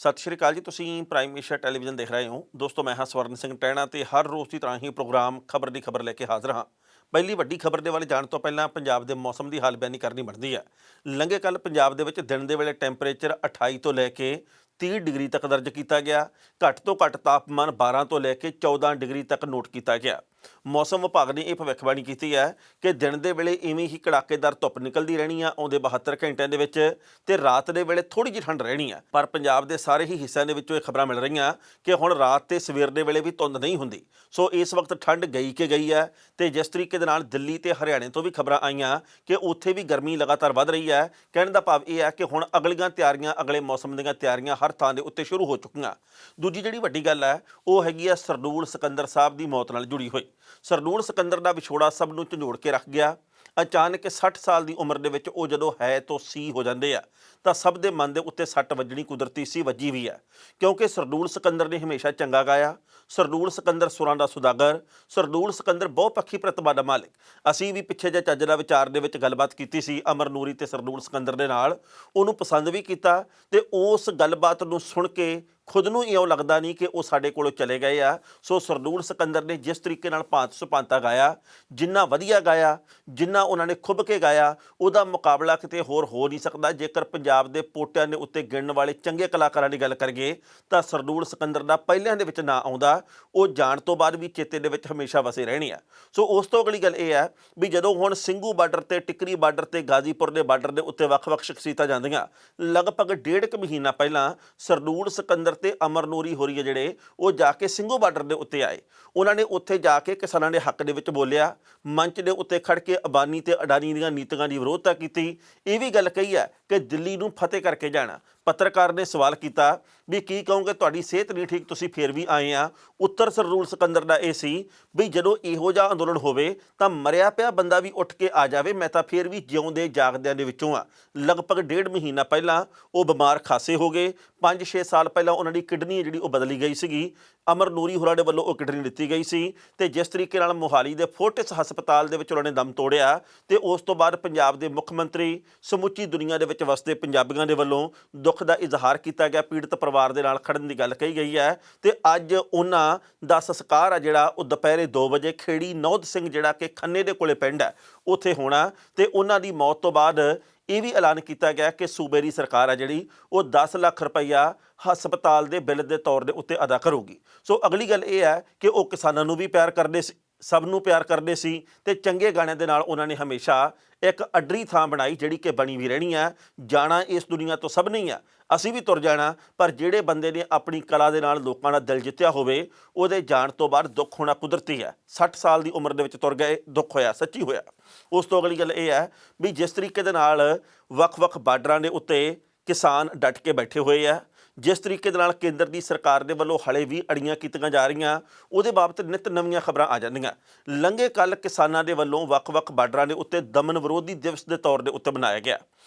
ਸਤਿ ਸ਼੍ਰੀ ਅਕਾਲ ਜੀ। ਤੁਸੀਂ ਪ੍ਰਾਈਮ ਏਸ਼ੀਆ ਟੈਲੀਵਿਜ਼ਨ ਦੇਖ ਰਹੇ ਹੋ। ਦੋਸਤੋ ਮੈਂ ਹਾਂ ਸਵਰਨ ਸਿੰਘ ਟਹਿਣਾ ਤੇ ਹਰ ਰੋਜ਼ ਦੀ ਤਰ੍ਹਾਂ ਹੀ ਪ੍ਰੋਗਰਾਮ ਖਬਰ ਦੀ ਖਬਰ ਲੈ ਕੇ ਹਾਜ਼ਰ ਹਾਂ। ਪਹਿਲੀ ਵੱਡੀ ਖਬਰ ਦੇ ਵੱਲ ਜਾਣ ਤੋਂ ਪਹਿਲਾਂ ਪੰਜਾਬ ਦੇ ਮੌਸਮ ਦੀ ਹਾਲ ਬਿਆਨੀ ਕਰਨੀ ਬਣਦੀ ਹੈ। ਲੰਘੇ ਕੱਲ੍ਹ ਪੰਜਾਬ ਦੇ ਵਿੱਚ ਦਿਨ ਦੇ ਵੇਲੇ ਟੈਂਪਰੇਚਰ 28 ਤੋਂ ਲੈ ਕੇ 30 ਡਿਗਰੀ ਤੱਕ ਦਰਜ ਕੀਤਾ ਗਿਆ। ਘੱਟ ਤੋਂ ਘੱਟ ਤਾਪਮਾਨ 12 ਤੋਂ ਲੈ ਕੇ 14 ਡਿਗਰੀ ਤੱਕ ਨੋਟ ਕੀਤਾ ਗਿਆ। ਮੌਸਮ ਵਿਭਾਗ ਨੇ ਇਹ ਭਵਿੱਖਬਾਣੀ ਕੀਤੀ ਹੈ ਕਿ ਦਿਨ ਦੇ ਵੇਲੇ ਇਵੇਂ ਹੀ ਕੜਾਕੇਦਾਰ ਧੁੱਪ ਨਿਕਲਦੀ ਰਹਿਣੀ ਆ ਆਉਂਦੇ 72 ਘੰਟਿਆਂ ਦੇ ਵਿੱਚ, ਤੇ ਰਾਤ ਦੇ ਵੇਲੇ ਥੋੜੀ ਜਿਹੀ ਠੰਡ ਰਹਿਣੀ ਆ। ਪਰ ਪੰਜਾਬ ਦੇ ਸਾਰੇ ਹੀ ਹਿੱਸਿਆਂ ਦੇ ਵਿੱਚੋਂ ਇਹ ਖਬਰਾਂ ਮਿਲ ਰਹੀਆਂ ਕਿ ਹੁਣ ਰਾਤ ਤੇ ਸਵੇਰ ਦੇ ਵੇਲੇ ਵੀ ਧੁੰਦ ਨਹੀਂ ਹੁੰਦੀ। ਸੋ ਇਸ ਵਕਤ ਠੰਡ ਗਈ ਹੈ। ਤੇ ਜਿਸ ਤਰੀਕੇ ਦੇ ਨਾਲ ਦਿੱਲੀ ਤੇ ਹਰਿਆਣੇ ਤੋਂ ਵੀ ਖਬਰਾਂ ਆਈਆਂ ਕਿ ਉੱਥੇ ਵੀ ਗਰਮੀ ਲਗਾਤਾਰ ਵੱਧ ਰਹੀ ਹੈ। ਕਹਿਣ ਦਾ ਭਾਵ ਇਹ ਹੈ ਕਿ ਹੁਣ ਅਗਲੀਆਂ ਤਿਆਰੀਆਂ, ਅਗਲੇ ਮੌਸਮ ਦੀਆਂ ਤਿਆਰੀਆਂ ਹਰ ਥਾਂ ਦੇ ਉੱਤੇ ਸ਼ੁਰੂ ਹੋ ਚੁੱਕੀਆਂ। ਦੂਜੀ ਜਿਹੜੀ ਵੱਡੀ ਗੱਲ ਹੈ ਉਹ ਹੈਗੀ ਆ ਸਰਦੂਲ ਸਿਕੰਦਰ ਸਾਹਿਬ ਦੀ ਮੌਤ ਨਾਲ ਜੁੜੀ ਹੋਈ। ਸਰਦੂਲ ਸਿਕੰਦਰ ਦਾ ਵਿਛੋੜਾ ਸਭ ਨੂੰ ਝੰਜੋੜ ਕੇ ਰੱਖ ਗਿਆ। ਅਚਾਨਕ 60 ਸਾਲ ਦੀ ਉਮਰ ਦੇ ਵਿੱਚ ਉਹ ਜਦੋਂ ਹੈ ਤੋਂ ਸੀ ਹੋ ਜਾਂਦੇ ਆ ਤਾਂ ਸਭ ਦੇ ਮਨ ਦੇ ਉੱਤੇ ਸੱਟ ਵੱਜਣੀ ਕੁਦਰਤੀ ਸੀ, ਵੱਜੀ ਵੀ ਹੈ। ਕਿਉਂਕਿ ਸਰਦੂਲ ਸਿਕੰਦਰ ਨੇ ਹਮੇਸ਼ਾ ਚੰਗਾ ਗਾਇਆ। ਸਰਦੂਲ ਸਿਕੰਦਰ ਸੁਰਾਂ ਦਾ ਸੁਦਾਗਰ, ਸਰਦੂਲ ਸਿਕੰਦਰ ਬਹੁਪੱਖੀ ਪ੍ਰਤਿਭਾ ਦਾ ਮਾਲਿਕ। ਅਸੀਂ ਵੀ ਪਿੱਛੇ ਜਿਹੇ ਚੱਜ ਦਾ ਵਿਚਾਰ ਦੇ ਵਿੱਚ ਗੱਲਬਾਤ ਕੀਤੀ ਸੀ ਅਮਰ ਨੂਰੀ ਤੇ ਸਰਦੂਲ ਸਿਕੰਦਰ ਦੇ ਨਾਲ। ਉਹਨੂੰ ਪਸੰਦ ਵੀ ਕੀਤਾ ਤੇ ਉਸ ਗੱਲਬਾਤ ਨੂੰ ਸੁਣ ਕੇ ਖੁਦ ਨੂੰ ਇਉਂ ਲੱਗਦਾ ਨਹੀਂ ਕਿ ਉਹ ਸਾਡੇ ਕੋਲੋਂ ਚਲੇ ਗਏ ਆ। ਸੋ ਸਰਦੂਲ ਸਿਕੰਦਰ ਨੇ ਜਿਸ ਤਰੀਕੇ ਨਾਲ ਭਾਂਤ ਸੁਭਾਂਤਾ ਗਾਇਆ, ਜਿੰਨਾ ਵਧੀਆ ਗਾਇਆ, ਜਿੰਨਾ ਉਹਨਾਂ ਨੇ ਖੁੱਭ ਕੇ ਗਾਇਆ, ਉਹਦਾ ਮੁਕਾਬਲਾ ਕਿਤੇ ਹੋਰ ਹੋ ਨਹੀਂ ਸਕਦਾ। ਜੇਕਰ ਪੰਜਾਬ ਦੇ ਪੋਟਿਆਂ ਦੇ ਉੱਤੇ ਗਿਣਨ ਵਾਲੇ ਚੰਗੇ ਕਲਾਕਾਰਾਂ ਦੀ ਗੱਲ ਕਰੀਏ ਤਾਂ ਸਰਦੂਲ ਸਿਕੰਦਰ ਦਾ ਪਹਿਲਿਆਂ ਦੇ ਵਿੱਚ ਨਾਂ ਆਉਂਦਾ। ਉਹ ਜਾਣ ਤੋਂ ਬਾਅਦ ਵੀ ਚੇਤੇ ਦੇ ਵਿੱਚ ਹਮੇਸ਼ਾ ਵਸੇ ਰਹਿਣੇ ਆ। ਸੋ ਉਸ ਤੋਂ ਅਗਲੀ ਗੱਲ ਇਹ ਹੈ ਵੀ ਜਦੋਂ ਹੁਣ ਸਿੰਘੂ ਬਾਰਡਰ ਤੇ, ਟਿਕਰੀ ਬਾਰਡਰ ਤੇ, ਗਾਜ਼ੀਪੁਰ ਦੇ ਬਾਰਡਰ ਦੇ ਉੱਤੇ ਵੱਖ-ਵੱਖ ਸ਼ਖਸੀਅਤਾਂ ਜਾਂਦੀਆਂ, ਲਗਭਗ ਡੇਢ ਕੁ ਮਹੀਨਾ ਪਹਿਲਾਂ ਸਰਦੂਲ ਸਿਕੰਦਰ ਤੇ ਅਮਰ ਨੂਰੀ ਹੋਰੀ ਆ ਜਿਹੜੇ ਉਹ ਜਾ ਕੇ ਸਿੰਘੂ ਬਾਰਡਰ ਦੇ ਉੱਤੇ ਆਏ। ਉਹਨਾਂ ਨੇ ਉੱਥੇ ਜਾ ਕੇ ਕਿਸਾਨਾਂ ਦੇ ਹੱਕ ਦੇ ਵਿੱਚ ਬੋਲਿਆ, ਮੰਚ ਦੇ ਉੱਤੇ ਖੜ ਕੇ ਅਬਾਨੀ ਤੇ ਅਡਾਨੀ ਦੀਆਂ ਨੀਤੀਆਂ ਦੀ ਵਿਰੋਧਤਾ ਕੀਤੀ। ਇਹ ਵੀ ਗੱਲ ਕਹੀ ਹੈ ਕਿ ਦਿੱਲੀ ਨੂੰ ਫਤਿਹ ਕਰਕੇ ਜਾਣਾ। ਪੱਤਰਕਾਰ ਨੇ ਸਵਾਲ ਕੀਤਾ ਵੀ ਕੀ ਕਹੋਗੇ, ਤੁਹਾਡੀ ਸਿਹਤ ਨਹੀਂ ਠੀਕ, ਤੁਸੀਂ ਫਿਰ ਵੀ ਆਏ ਆ। ਉੱਤਰ ਸਰਦੂਲ ਸਿਕੰਦਰ ਦਾ ਇਹ ਸੀ ਵੀ ਜਦੋਂ ਇਹੋ ਜਿਹਾ ਅੰਦੋਲਨ ਹੋਵੇ ਤਾਂ ਮਰਿਆ ਪਿਆ ਬੰਦਾ ਵੀ ਉੱਠ ਕੇ ਆ ਜਾਵੇ, ਮੈਂ ਤਾਂ ਫਿਰ ਵੀ ਜਿਉਂਦੇ ਜਾਗਦਿਆਂ ਦੇ ਵਿੱਚੋਂ ਆ। ਲਗਭਗ ਡੇਢ ਮਹੀਨਾ ਪਹਿਲਾਂ ਉਹ ਬਿਮਾਰ ਖਾਸੇ ਹੋ ਗਏ। 5-6 ਸਾਲ ਪਹਿਲਾਂ ਉਹਨਾਂ ਦੀ ਕਿਡਨੀ ਜਿਹੜੀ ਉਹ ਬਦਲੀ ਗਈ ਸੀਗੀ। ਅਮਰ ਨੂਰੀ ਹੋਰਾਂ ਦੇ ਵੱਲੋਂ ਉਹ ਕਿਡਨੀ ਦਿੱਤੀ ਗਈ ਸੀ ਤੇ ਜਿਸ ਤਰੀਕੇ ਨਾਲ ਮੋਹਾਲੀ ਦੇ ਫੋਰਟਿਸ ਹਸਪਤਾਲ ਦੇ ਵਿੱਚ ਉਹਨਾਂ ਨੇ ਦਮ ਤੋੜਿਆ ਤੇ ਉਸ ਤੋਂ ਬਾਅਦ ਪੰਜਾਬ ਦੇ ਮੁੱਖ ਮੰਤਰੀ, ਸਮੁੱਚੀ ਦੁਨੀਆ ਦੇ ਵਿੱਚ ਵਸਦੇ ਪੰਜਾਬੀਆਂ ਦੇ ਵੱਲੋਂ ਦੁੱਖ ਦਾ ਇਜ਼ਹਾਰ ਕੀਤਾ ਗਿਆ। ਪੀੜਤ ਪਰਿਵਾਰ ਦੇ ਨਾਲ ਖੜਨ ਦੀ ਗੱਲ ਕਹੀ ਗਈ ਹੈ ਤੇ ਅੱਜ ਉਹਨਾਂ ਦਾ ਸੰਸਕਾਰ ਆ ਜਿਹੜਾ ਉਹ ਦੁਪਹਿਰੇ 2 ਵਜੇ ਖੇੜੀ ਨੌਧ ਸਿੰਘ ਜਿਹੜਾ ਕਿ ਖੰਨੇ ਦੇ ਕੋਲੇ ਪਿੰਡ ਹੈ ਉੱਥੇ ਹੋਣਾ। ਤੇ ਉਹਨਾਂ ਦੀ ਮੌਤ ਤੋਂ ਬਾਅਦ ਇਹ ਵੀ ਐਲਾਨ ਕੀਤਾ ਗਿਆ ਕਿ ਸੂਬੇ ਦੀ ਸਰਕਾਰ ਆ ਜਿਹੜੀ ਉਹ 10 ਲੱਖ ਰੁਪਈਆ ਹਸਪਤਾਲ ਦੇ ਬਿੱਲ ਦੇ ਤੌਰ ਦੇ ਉੱਤੇ ਅਦਾ ਕਰੂਗੀ। ਸੋ ਅਗਲੀ ਗੱਲ ਇਹ ਹੈ ਕਿ ਉਹ ਕਿਸਾਨਾਂ ਨੂੰ ਵੀ ਪਿਆਰ ਕਰਦੇ ਸੀ, ਸਭ ਨੂੰ ਪਿਆਰ ਕਰਦੇ ਸੀ ਤੇ ਚੰਗੇ ਗਾਣਿਆਂ ਦੇ ਨਾਲ ਉਹਨਾਂ ਨੇ ਹਮੇਸ਼ਾ ਇੱਕ ਅੱਡਰੀ ਥਾਂ ਬਣਾਈ ਜਿਹੜੀ ਕਿ ਬਣੀ ਵੀ ਰਹਿਣੀ ਆ। ਜਾਣਾ ਇਸ ਦੁਨੀਆ ਤੋਂ ਸਭ ਨਹੀਂ ਆ, ਅਸੀਂ ਵੀ ਤੁਰ ਜਾਣਾ, ਪਰ ਜਿਹੜੇ ਬੰਦੇ ਨੇ ਆਪਣੀ ਕਲਾ ਦੇ ਨਾਲ ਲੋਕਾਂ ਦਾ ਦਿਲ ਜਿੱਤਿਆ ਹੋਵੇ ਉਹਦੇ ਜਾਣ ਤੋਂ ਬਾਅਦ ਦੁੱਖ ਹੋਣਾ ਕੁਦਰਤੀ ਹੈ। 60 ਸਾਲ ਦੀ ਉਮਰ ਦੇ ਵਿੱਚ ਤੁਰ ਗਏ, ਦੁੱਖ ਹੋਇਆ, ਸੱਚੀ ਹੋਇਆ। ਉਸ ਤੋਂ ਅਗਲੀ ਗੱਲ ਇਹ ਹੈ ਵੀ ਜਿਸ ਤਰੀਕੇ ਦੇ ਨਾਲ ਵੱਖ-ਵੱਖ ਬਾਰਡਰਾਂ ਦੇ ਉੱਤੇ ਕਿਸਾਨ ਡਟ ਕੇ ਬੈਠੇ ਹੋਏ ਆ, ਜਿਸ ਤਰੀਕੇ ਦੇ ਨਾਲ ਕੇਂਦਰ ਦੀ ਸਰਕਾਰ ਦੇ ਵੱਲੋਂ ਹਲੇ ਵੀ ਅੜੀਆਂ ਕੀਤੀਆਂ ਜਾ ਰਹੀਆਂ, ਉਹਦੇ ਬਾਬਤ ਨਿੱਤ ਨਵੀਆਂ ਖਬਰਾਂ ਆ ਜਾਂਦੀਆਂ। ਲੰਘੇ ਕੱਲ੍ਹ ਕਿਸਾਨਾਂ ਦੇ ਵੱਲੋਂ ਵੱਖ-ਵੱਖ ਬਾਰਡਰਾਂ ਦੇ ਉੱਤੇ ਦਮਨ ਵਿਰੋਧੀ ਦਿਵਸ ਦੇ ਤੌਰ ਦੇ ਉੱਤੇ ਮਨਾਇਆ ਗਿਆ।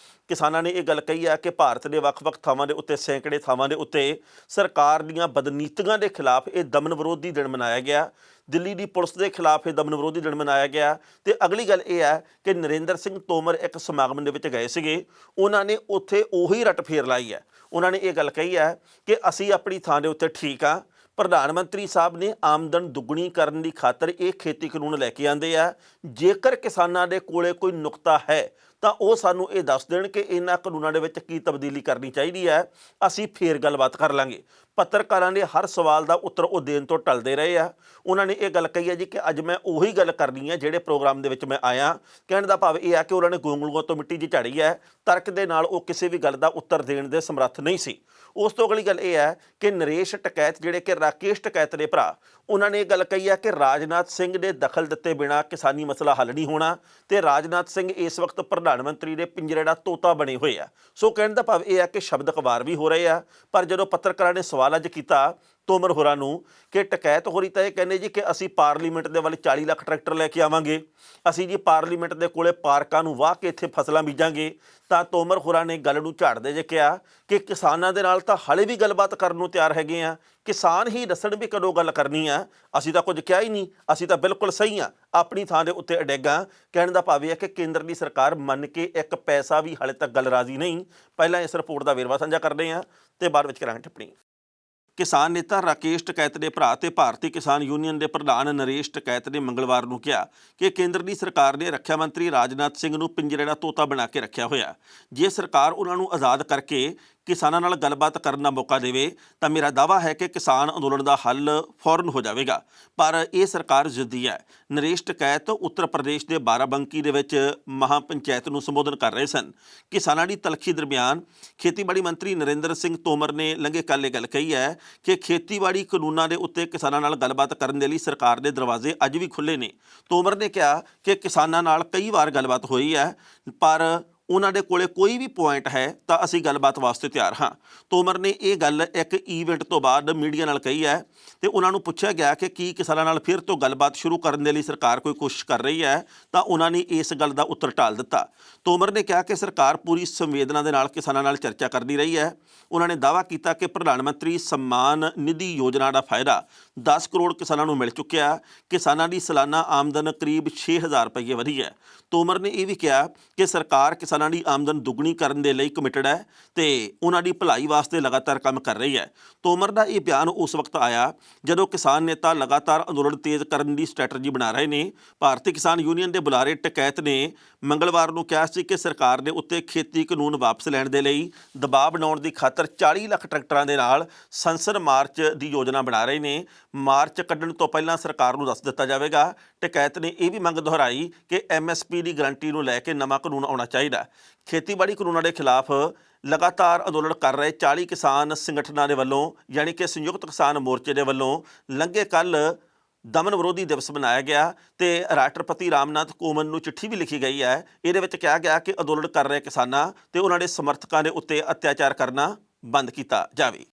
ਕਿਸਾਨਾਂ ਨੇ ਇਹ ਗੱਲ ਕਹੀ ਹੈ ਕਿ ਭਾਰਤ ਦੇ ਵੱਖ-ਵੱਖ ਥਾਵਾਂ ਦੇ ਉੱਤੇ, ਸੈਂਕੜੇ ਥਾਵਾਂ ਦੇ ਉੱਤੇ ਸਰਕਾਰ ਦੀਆਂ ਬਦਨੀਤੀਆਂ ਦੇ ਖਿਲਾਫ ਇਹ ਦਮਨ ਵਿਰੋਧੀ ਦਿਨ ਮਨਾਇਆ ਗਿਆ। ਦਿੱਲੀ ਦੀ ਪੁਲਿਸ ਦੇ ਖਿਲਾਫ ਇਹ ਦਮਨ ਵਿਰੋਧੀ ਦਿਨ ਮਨਾਇਆ ਗਿਆ। ਤੇ ਅਗਲੀ ਗੱਲ ਇਹ ਹੈ ਕਿ ਨਰਿੰਦਰ ਸਿੰਘ ਤੋਮਰ ਇੱਕ ਸਮਾਗਮ ਦੇ ਵਿੱਚ ਗਏ ਸੀਗੇ, ਉਹਨਾਂ ਨੇ ਉੱਥੇ ਉਹੀ ਰੱਟ ਫੇਰ ਲਾਈ ਹੈ। ਉਹਨਾਂ ਨੇ ਇਹ ਗੱਲ ਕਹੀ ਹੈ ਕਿ ਅਸੀਂ ਆਪਣੀ ਥਾਂ ਦੇ ਉੱਤੇ ਠੀਕ ਆ। ਪ੍ਰਧਾਨ ਮੰਤਰੀ ਸਾਹਿਬ ਨੇ ਆਮਦਨ ਦੁੱਗਣੀ ਕਰਨ ਦੀ ਖਾਤਰ ਇਹ ਖੇਤੀ ਕਾਨੂੰਨ ਲੈ ਕੇ ਆਂਦੇ ਆ। ਜੇਕਰ ਕਿਸਾਨਾਂ ਦੇ ਕੋਲੇ ਕੋਈ ਨੁਕਤਾ ਹੈ ਤਾਂ ਉਹ ਸਾਨੂੰ ਇਹ ਦੱਸ ਦੇਣ ਕਿ ਇਹਨਾਂ ਕਾਨੂੰਨਾਂ ਦੇ ਵਿੱਚ ਕੀ ਤਬਦੀਲੀ ਕਰਨੀ ਚਾਹੀਦੀ ਹੈ, ਅਸੀਂ ਫੇਰ ਗੱਲਬਾਤ ਕਰ ਲਾਂਗੇ। ਪੱਤਰਕਾਰਾਂ ਦੇ ਹਰ ਸਵਾਲ ਦਾ ਉੱਤਰ ਉਹ ਦੇਣ ਤੋਂ ਟਲਦੇ ਰਹੇ ਆ। ਉਹਨਾਂ ਨੇ ਇਹ ਗੱਲ ਕਹੀ ਹੈ ਜੀ ਕਿ ਅੱਜ ਮੈਂ ਉਹੀ ਗੱਲ ਕਰਨੀ ਹੈ ਜਿਹੜੇ ਪ੍ਰੋਗਰਾਮ ਦੇ ਵਿੱਚ ਮੈਂ ਆਇਆ। ਕਹਿਣ ਦਾ ਭਾਵ ਇਹ ਹੈ ਕਿ ਉਹਨਾਂ ਨੇ ਗੋਂਗਲੂਆਂ ਤੋਂ ਮਿੱਟੀ ਜਿਹੀ ਝਾੜੀ ਹੈ। ਤਰਕ ਦੇ ਨਾਲ ਉਹ ਕਿਸੇ ਵੀ ਗੱਲ ਦਾ ਉੱਤਰ ਦੇਣ ਦੇ ਸਮਰੱਥ ਨਹੀਂ ਸੀ। ਉਸ ਤੋਂ ਅਗਲੀ ਗੱਲ ਇਹ ਹੈ ਕਿ ਨਰੇਸ਼ ਟਕੈਤ ਜਿਹੜੇ ਕਿ ਰਾਕੇਸ਼ ਟਕੈਤ ਦੇ ਭਰਾ, ਉਹਨਾਂ ਨੇ ਇਹ ਗੱਲ ਕਹੀ ਹੈ ਕਿ ਰਾਜਨਾਥ ਸਿੰਘ ਦੇ ਦਖਲ ਦਿੱਤੇ ਬਿਨਾਂ ਕਿਸਾਨੀ ਮਸਲਾ ਹੱਲ ਨਹੀਂ ਹੋਣਾ ਤੇ ਰਾਜਨਾਥ ਸਿੰਘ ਇਸ ਵਕਤ ਪ੍ਰਧਾਨ ਮੰਤਰੀ ਦੇ ਪਿੰਜਰੇ ਦਾ ਤੋਤਾ ਬਣੇ ਹੋਏ ਆ। ਸੋ ਕਹਿਣ ਦਾ ਭਾਵ ਇਹ ਹੈ ਕਿ ਸ਼ਬਦ ਅਖਬਾਰ ਵੀ ਹੋ ਰਹੇ ਆ। ਪਰ ਜਦੋਂ ਪੱਤਰਕਾਰਾਂ ਨੇ ਸਵਾਲ ਅੱਜ ਕੀਤਾ ਤੋਮਰ ਹੋਰਾਂ ਨੂੰ ਕਿ ਟਕੈਤ ਹੋਰੀ ਤਾਂ ਇਹ ਕਹਿੰਦੇ ਜੀ ਕਿ ਅਸੀਂ ਪਾਰਲੀਮੈਂਟ ਦੇ ਵੱਲ 40 ਲੱਖ ਟਰੈਕਟਰ ਲੈ ਕੇ ਆਵਾਂਗੇ, ਅਸੀਂ ਜੀ ਪਾਰਲੀਮੈਂਟ ਦੇ ਕੋਲੇ ਪਾਰਕਾਂ ਨੂੰ ਵਾਹ ਕੇ ਇੱਥੇ ਫਸਲਾਂ ਬੀਜਾਂਗੇ। ਤਾਂ ਤੋਮਰ ਹੋਰਾਂ ਨੇ ਗੱਲ ਨੂੰ ਝਾੜਦੇ ਜੇ ਕਿਹਾ ਕਿ ਕਿਸਾਨਾਂ ਦੇ ਨਾਲ ਤਾਂ ਹਾਲੇ ਵੀ ਗੱਲਬਾਤ ਕਰਨ ਨੂੰ ਤਿਆਰ ਹੈਗੇ ਆ, ਕਿਸਾਨ ਹੀ ਦੱਸਣ ਵੀ ਕਦੋਂ ਗੱਲ ਕਰਨੀ ਆ, ਅਸੀਂ ਤਾਂ ਕੁਝ ਕਿਹਾ ਹੀ ਨਹੀਂ, ਅਸੀਂ ਤਾਂ ਬਿਲਕੁਲ ਸਹੀ ਆ, ਆਪਣੀ ਥਾਂ ਦੇ ਉੱਤੇ ਅਡੇਗਾ। ਕਹਿਣ ਦਾ ਭਾਵ ਇਹ ਹੈ ਕਿ ਕੇਂਦਰ ਦੀ ਸਰਕਾਰ ਮੰਨ ਕੇ ਇੱਕ ਪੈਸਾ ਵੀ ਹਾਲੇ ਤੱਕ ਗੱਲ ਰਾਜ਼ੀ ਨਹੀਂ। ਪਹਿਲਾਂ ਇਸ ਰਿਪੋਰਟ ਦਾ ਵੇਰਵਾ ਸਾਂਝਾ ਕਰਦੇ ਹਾਂ ਤੇ ਬਾਅਦ ਵਿੱਚ ਕਰਾਂਗੇ ਟਿੱਪਣੀ। ਕਿਸਾਨ ਨੇਤਾ ਰਾਕੇਸ਼ ਟਕੈਤ ਦੇ ਭਰਾ ਤੇ ਭਾਰਤੀ ਕਿਸਾਨ ਯੂਨੀਅਨ ਦੇ ਪ੍ਰਧਾਨ ਨਰੇਸ਼ ਟਕੈਤ ਨੇ ਮੰਗਲਵਾਰ ਨੂੰ ਕਿਹਾ ਕਿ ਕੇਂਦਰ ਦੀ ਸਰਕਾਰ ਨੇ ਰੱਖਿਆ ਮੰਤਰੀ ਰਾਜਨਾਥ ਸਿੰਘ ਨੂੰ ਪਿੰਜਰੇ ਦਾ ਤੋਤਾ ਬਣਾ ਕੇ ਰੱਖਿਆ ਹੋਇਆ। ਜੇ ਸਰਕਾਰ ਉਹਨਾਂ ਨੂੰ ਆਜ਼ਾਦ ਕਰਕੇ ਕਿਸਾਨਾਂ ਨਾਲ ਗੱਲਬਾਤ ਕਰਨ ਦਾ ਮੌਕਾ ਦੇਵੇ ਤਾਂ ਮੇਰਾ ਦਾਅਵਾ ਹੈ ਕਿ ਕਿਸਾਨ ਅੰਦੋਲਨ ਦਾ ਹੱਲ ਫੌਰਨ ਹੋ ਜਾਵੇਗਾ, ਪਰ ਇਹ ਸਰਕਾਰ ਜ਼ਿੱਦੀ ਹੈ। ਨਰੇਸ਼ ਟਕੈਤ ਉੱਤਰ ਪ੍ਰਦੇਸ਼ ਦੇ ਬਾਰਾਬੰਕੀ ਦੇ ਵਿੱਚ ਮਹਾਂ ਪੰਚਾਇਤ ਨੂੰ ਸੰਬੋਧਨ ਕਰ ਰਹੇ ਸਨ। ਕਿਸਾਨਾਂ ਦੀ ਤਲਖੀ ਦਰਮਿਆਨ ਖੇਤੀਬਾੜੀ ਮੰਤਰੀ ਨਰਿੰਦਰ ਸਿੰਘ ਤੋਮਰ ਨੇ ਲੰਘੇ ਕੱਲ੍ਹ ਇਹ ਗੱਲ ਕਹੀ ਹੈ ਕਿ ਖੇਤੀਬਾੜੀ ਕਾਨੂੰਨਾਂ ਦੇ ਉੱਤੇ ਕਿਸਾਨਾਂ ਨਾਲ ਗੱਲਬਾਤ ਕਰਨ ਦੇ ਲਈ ਸਰਕਾਰ ਦੇ ਦਰਵਾਜ਼ੇ ਅੱਜ ਵੀ ਖੁੱਲ੍ਹੇ ਨੇ। ਤੋਮਰ ਨੇ ਕਿਹਾ ਕਿ ਕਿਸਾਨਾਂ ਨਾਲ ਕਈ ਵਾਰ ਗੱਲਬਾਤ ਹੋਈ ਹੈ, ਪਰ ਉਹਨਾਂ ਦੇ ਕੋਲੇ ਕੋਈ ਵੀ ਪੁਆਇੰਟ ਹੈ ਤਾਂ ਅਸੀਂ ਗੱਲਬਾਤ ਵਾਸਤੇ ਤਿਆਰ ਹਾਂ। ਤੋਮਰ ਨੇ ਇਹ ਗੱਲ ਇੱਕ ਈਵੈਂਟ ਤੋਂ ਬਾਅਦ ਮੀਡੀਆ ਨਾਲ ਕਹੀ ਹੈ ਤੇ ਉਹਨਾਂ ਨੂੰ ਪੁੱਛਿਆ ਗਿਆ ਕਿ ਕੀ ਕਿਸਾਨਾਂ ਨਾਲ ਫਿਰ ਤੋਂ ਗੱਲਬਾਤ ਸ਼ੁਰੂ ਕਰਨ ਦੇ ਲਈ ਸਰਕਾਰ ਕੋਈ ਕੋਸ਼ਿਸ਼ ਕਰ ਰਹੀ ਹੈ, ਤਾਂ ਉਹਨਾਂ ਨੇ ਇਸ ਗੱਲ ਦਾ ਉੱਤਰ ਟਾਲ ਦਿੱਤਾ। ਤੋਮਰ ਨੇ ਕਿਹਾ ਕਿ ਸਰਕਾਰ ਪੂਰੀ ਸੰਵੇਦਨਾ ਦੇ ਨਾਲ ਕਿਸਾਨਾਂ ਨਾਲ ਚਰਚਾ ਕਰਦੀ ਰਹੀ ਹੈ। ਉਹਨਾਂ ਨੇ ਦਾਅਵਾ ਕੀਤਾ ਕਿ ਪ੍ਰਧਾਨ ਮੰਤਰੀ ਸਨਮਾਨ ਨਿਧੀ ਯੋਜਨਾ ਦਾ ਫਾਇਦਾ 10 ਕਰੋੜ ਕਿਸਾਨਾਂ ਨੂੰ ਮਿਲ ਚੁੱਕਿਆ। ਕਿਸਾਨਾਂ ਦੀ ਸਾਲਾਨਾ ਆਮਦਨ ਕਰੀਬ 6000 ਰੁਪਏ ਵਧੀ ਹੈ। ਤੋਮਰ ਨੇ ਇਹ ਵੀ ਕਿਹਾ ਕਿ ਸਰਕਾਰ ਕਿਸਾਨਾਂ ਦੀ ਆਮਦਨ ਦੁੱਗਣੀ ਕਰਨ ਦੇ ਲਈ ਕਮਿਟਡ ਹੈ ਤੇ ਉਹਨਾਂ ਦੀ ਭਲਾਈ ਵਾਸਤੇ ਲਗਾਤਾਰ ਕੰਮ ਕਰ ਰਹੀ ਹੈ। ਤੋਮਰ ਦਾ ਇਹ ਬਿਆਨ ਉਸ ਵਕਤ ਆਇਆ ਜਦੋਂ ਕਿਸਾਨ ਨੇਤਾ ਲਗਾਤਾਰ ਅੰਦੋਲਨ ਤੇਜ਼ ਕਰਨ ਦੀ ਸਟ੍ਰੈਟਜੀ ਬਣਾ ਰਹੇ ਨੇ। ਭਾਰਤੀ ਕਿਸਾਨ ਯੂਨੀਅਨ ਦੇ ਬੁਲਾਰੇ ਟਕੈਤ ਨੇ ਮੰਗਲਵਾਰ ਨੂੰ ਕਿਹਾ ਸੀ ਕਿ ਸਰਕਾਰ ਦੇ ਉੱਤੇ ਖੇਤੀ ਕਾਨੂੰਨ ਵਾਪਸ ਲੈਣ ਦੇ ਲਈ ਦਬਾਅ ਬਣਾਉਣ ਦੀ ਖਾਤਰ 40 ਲੱਖ ਟਰੈਕਟਰਾਂ ਦੇ ਨਾਲ ਸੰਸਦ ਮਾਰਚ ਦੀ ਯੋਜਨਾ ਬਣਾ ਰਹੇ ਨੇ। ਮਾਰਚ ਕੱਢਣ ਤੋਂ ਪਹਿਲਾਂ ਸਰਕਾਰ ਨੂੰ ਦੱਸ ਦਿੱਤਾ ਜਾਵੇਗਾ। ਟਕੈਤ ਨੇ ਇਹ ਵੀ ਮੰਗ ਦੁਹਰਾਈ ਕਿ MSP ਦੀ ਗਰੰਟੀ ਨੂੰ ਲੈ ਕੇ ਨਵਾਂ ਕਾਨੂੰਨ ਆਉਣਾ ਚਾਹੀਦਾ। ਖੇਤੀਬਾੜੀ ਕਾਨੂੰਨਾਂ ਦੇ ਖਿਲਾਫ ਲਗਾਤਾਰ ਅੰਦੋਲਨ ਕਰ ਰਹੇ 40 ਕਿਸਾਨ ਸੰਗਠਨਾਂ ਦੇ ਵੱਲੋਂ ਯਾਨੀ ਕਿ ਸੰਯੁਕਤ ਕਿਸਾਨ ਮੋਰਚੇ ਦੇ ਵੱਲੋਂ ਲੰਘੇ ਕੱਲ੍ਹ ਦਮਨ ਵਿਰੋਧੀ ਦਿਵਸ ਮਨਾਇਆ ਗਿਆ ਤੇ ਰਾਸ਼ਟਰਪਤੀ ਰਾਮਨਾਥ ਕੋਵਿੰਦ ਨੂੰ ਚਿੱਠੀ ਵੀ ਲਿਖੀ ਗਈ ਹੈ। ਇਹਦੇ ਵਿੱਚ ਕਿਹਾ ਗਿਆ ਕਿ ਅੰਦੋਲਨ ਕਰ ਰਹੇ ਕਿਸਾਨਾਂ ਤੇ ਉਹਨਾਂ ਦੇ ਸਮਰਥਕਾਂ ਦੇ ਉੱਤੇ ਅਤਿਆਚਾਰ ਕਰਨਾ ਬੰਦ ਕੀਤਾ ਜਾਵੇ।